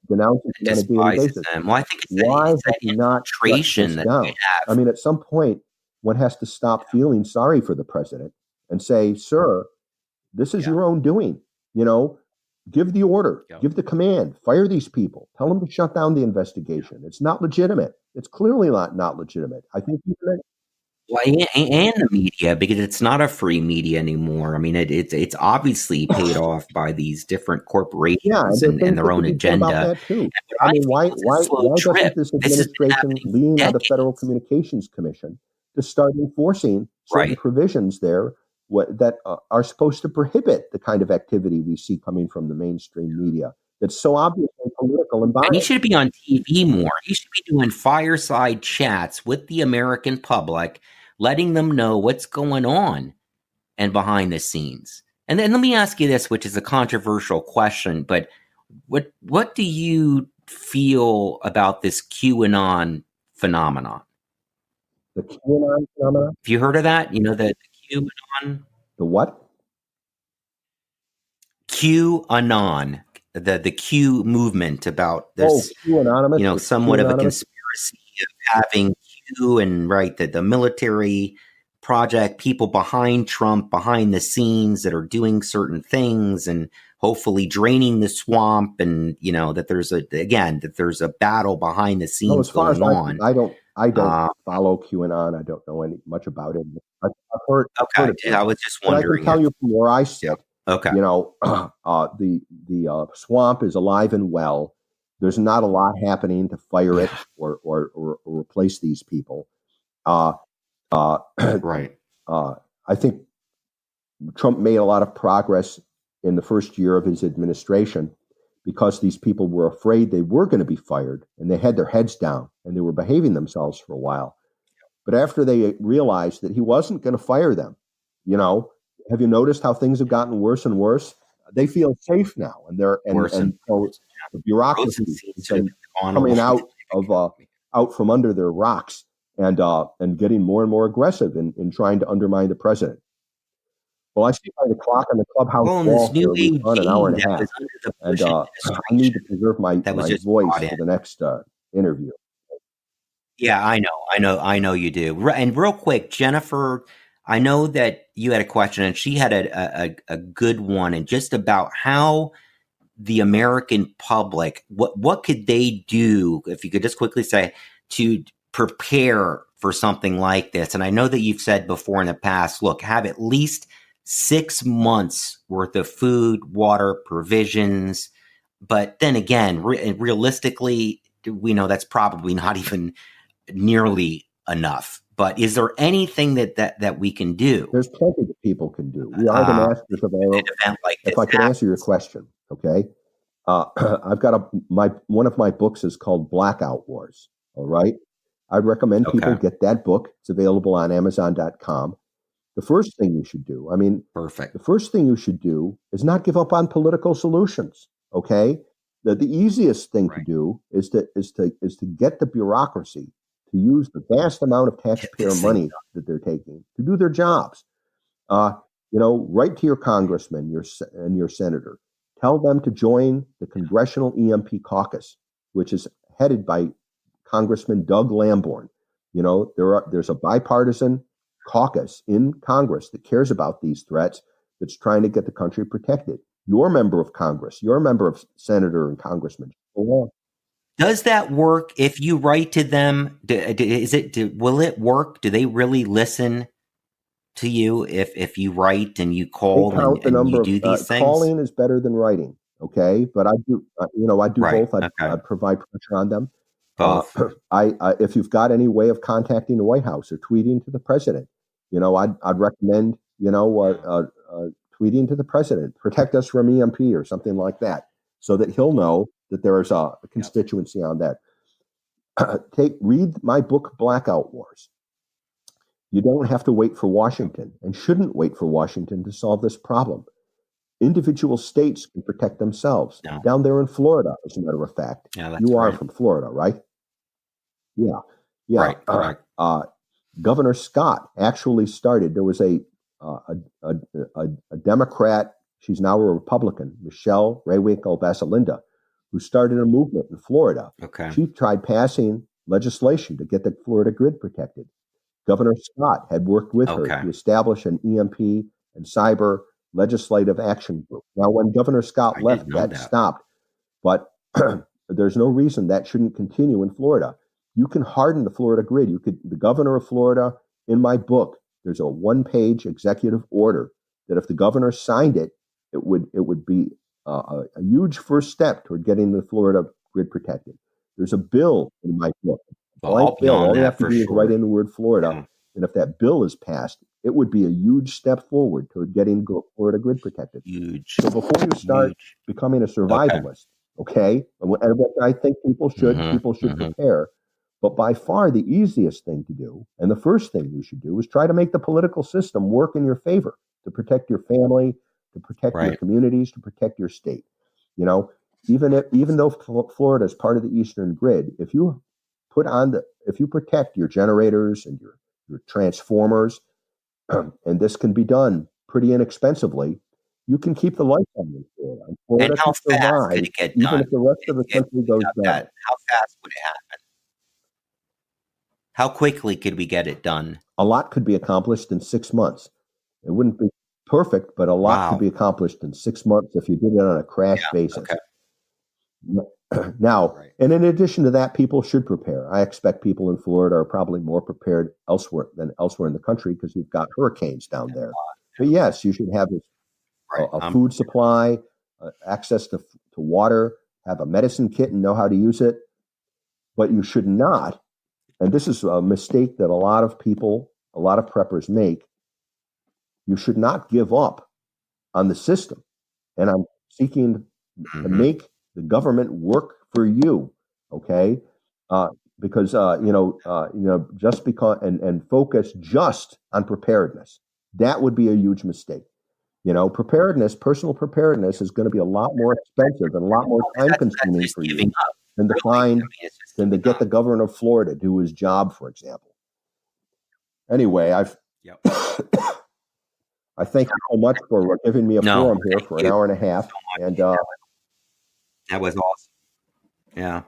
denounces him on a daily basis. Well, I think why has he not shut this down? At some point, one has to stop feeling sorry for the president and say, "Sir, this is your own doing. Give the order, give the command, fire these people, tell them to shut down the investigation. It's not legitimate. It's clearly not legitimate." I think well, and the media, because it's not a free media anymore. It's obviously paid off by these different corporations and their own agenda. Why doesn't this administration lean on the Federal Communications Commission to start enforcing certain provisions there that are supposed to prohibit the kind of activity we see coming from the mainstream media that's so obviously political and biased? And he should be on TV more. He should be doing fireside chats with the American public, letting them know what's going on and behind the scenes. And then let me ask you this, which is a controversial question, but what do you feel about this QAnon phenomenon? The QAnon phenomenon? Have you heard of that? The QAnon? The what? QAnon. The Q movement about this, somewhat of a conspiracy of having Q and the military project, people behind Trump, behind the scenes that are doing certain things and hopefully draining the swamp, and that there's a battle behind the scenes going on. I don't follow QAnon. I don't know much about it. I've heard. Okay, I was just wondering. I can tell you from where I sit. Okay. The swamp is alive and well. There's not a lot happening to fire it or replace these people. Right. I think Trump made a lot of progress in the first year of his administration because these people were afraid they were going to be fired, and they had their heads down and they were behaving themselves for a while. But after they realized that he wasn't going to fire them, have you noticed how things have gotten worse and worse? They feel safe now, and they're so the bureaucracy is coming out from under their rocks and getting more and more aggressive in trying to undermine the president. Well, I see by the clock on the clubhouse wall here, we've run an hour and a half, and I need to preserve my voice for the next interview. Yeah, I know you do. And real quick, Jennifer, I know that you had a question, and she had a good one, and just about how the American public, what could they do, if you could just quickly say, to prepare for something like this? And I know that you've said before in the past, look, have at least 6 months worth of food, water, provisions. But then again, realistically, we know that's probably not even nearly enough. But is there anything that we can do? There's plenty that people can do. We are the masters of our own. Like if I could answer your question, okay? I've got one of my books is called Blackout Wars. All right. I'd recommend people get that book. It's available on Amazon.com. The first thing you should do, Perfect. The first thing you should do is not give up on political solutions. Okay. The easiest thing to do is to get the bureaucracy to use the vast amount of taxpayer money that they're taking to do their jobs. Write to your congressman, your senator. Tell them to join the Congressional EMP caucus, which is headed by Congressman Doug Lamborn. There's a bipartisan caucus in Congress that cares about these threats, that's trying to get the country protected. Your member of Congress, your member of senator and congressman. Does that work if you write to them? Will it work? Do they really listen to you if you write and you call and you do these things? Calling is better than writing, okay? But I do, both. I provide pressure on them. Both. If you've got any way of contacting the White House or tweeting to the president, I'd recommend, tweeting to the president, protect us from EMP or something like that, so that he'll know that there is a constituency on that. Read my book, Blackout Wars. You don't have to wait for Washington and shouldn't wait for Washington to solve this problem. Individual states can protect themselves. No. Down there in Florida, as a matter of fact. You are from Florida, right? Yeah. Right, correct. Governor Scott actually started, there was a Democrat, she's now a Republican, Michelle Raywinkle Vasalinda, who started a movement in Florida. Okay. She tried passing legislation to get the Florida grid protected. Governor Scott had worked with her to establish an EMP and cyber legislative action group. Now, when Governor Scott left, that stopped. But there's no reason that shouldn't continue in Florida. You can harden the Florida grid. The governor of Florida, in my book, there's a 1-page executive order that if the governor signed it, it would be a huge first step toward getting the Florida grid protected. There's a bill in my book. All you have to do is write in the word Florida, and if that bill is passed, it would be a huge step forward toward getting Florida grid protected. Huge. So before you start becoming a survivalist, okay, I think people should prepare. But by far the easiest thing to do, and the first thing you should do, is try to make the political system work in your favor to protect your family, to protect your communities, to protect your state. Even though Florida is part of the Eastern grid, if you protect your generators and your transformers, and this can be done pretty inexpensively, you can keep the lights on in Florida. And how fast could it get done? Even if the rest of the country goes down. How fast would it happen? How quickly could we get it done? A lot could be accomplished in 6 months. It wouldn't be perfect, but a lot could be accomplished in 6 months if you did it on a crash basis. Okay. Now, and in addition to that, people should prepare. I expect people in Florida are probably more prepared elsewhere than elsewhere in the country because you've got hurricanes down there. But yes, you should have a food supply, access to water, have a medicine kit and know how to use it. But you should not, and this is a mistake that a lot of preppers make, you should not give up on the system. And I'm seeking to make the government work for you, okay? Because just because and focus just on preparedness, that would be a huge mistake. Preparedness, personal preparedness, is going to be a lot more expensive and a lot more time consuming for you than to get the governor of Florida to do his job, for example. Anyway, I thank you so much for giving me a forum here for an hour and a half. And that was awesome. Yeah.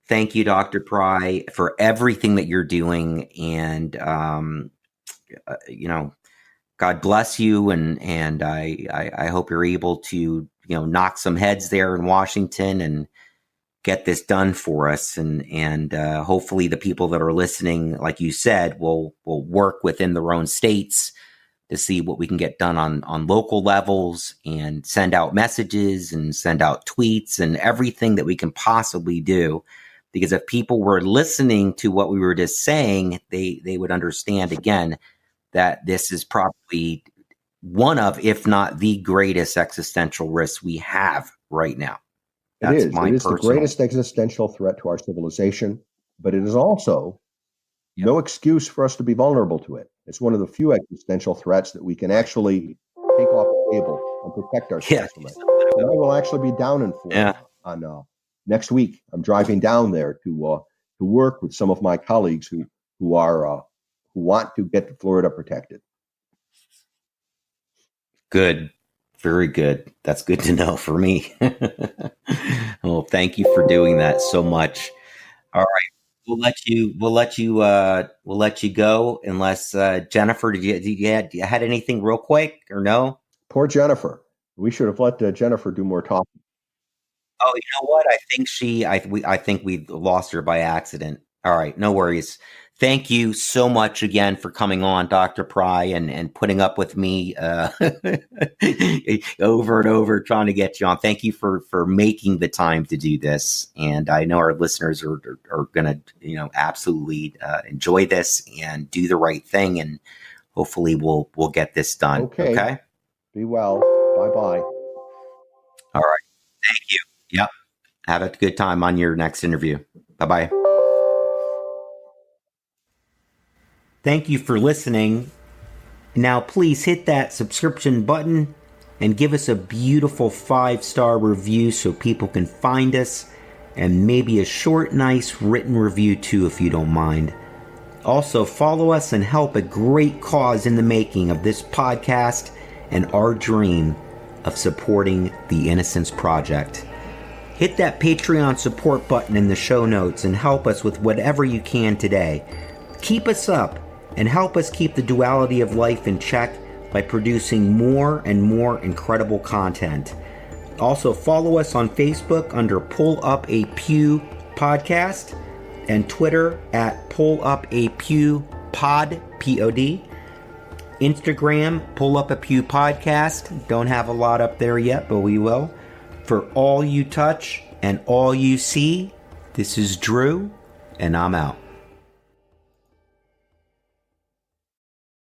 Thank you, Dr. Pry, for everything that you're doing. And, God bless you. And I hope you're able to, knock some heads there in Washington. And get this done for us, and hopefully the people that are listening, like you said, will work within their own states to see what we can get done on local levels, and send out messages and send out tweets and everything that we can possibly do. Because if people were listening to what we were just saying, they would understand again that this is probably one of, if not the greatest existential risk we have right now. It is the greatest existential threat to our civilization, but it is also no excuse for us to be vulnerable to it. It's one of the few existential threats that we can actually take off the table and protect ourselves from it. And I will actually be down in Florida on next week. I'm driving down there to work with some of my colleagues who want to get Florida protected. Good. Very good. That's good to know for me. Well, thank you for doing that so much. All right. We'll let you go unless Jennifer, did you had anything real quick or no? Poor Jennifer. We should have let Jennifer do more talking. Oh, you know what? I think we lost her by accident. All right, no worries. Thank you so much again for coming on, Dr. Pry, and putting up with me over and over trying to get you on. Thank you for making the time to do this. And I know our listeners are going to, absolutely enjoy this and do the right thing. And hopefully we'll get this done. Okay? Be well. Bye-bye. All right. Thank you. Yep. Have a good time on your next interview. Bye-bye. Thank you for listening. Now, please hit that subscription button and give us a beautiful 5-star review so people can find us, and maybe a short, nice written review too, if you don't mind. Also, follow us and help a great cause in the making of this podcast and our dream of supporting the Innocence Project. Hit that Patreon support button in the show notes and help us with whatever you can today. Keep us up and help us keep the duality of life in check by producing more and more incredible content. Also, follow us on Facebook under Pull Up a Pew Podcast, and Twitter at Pull Up a Pew Pod, P-O-D. Instagram, Pull Up a Pew Podcast. Don't have a lot up there yet, but we will. For all you touch and all you see, this is Drew, and I'm out.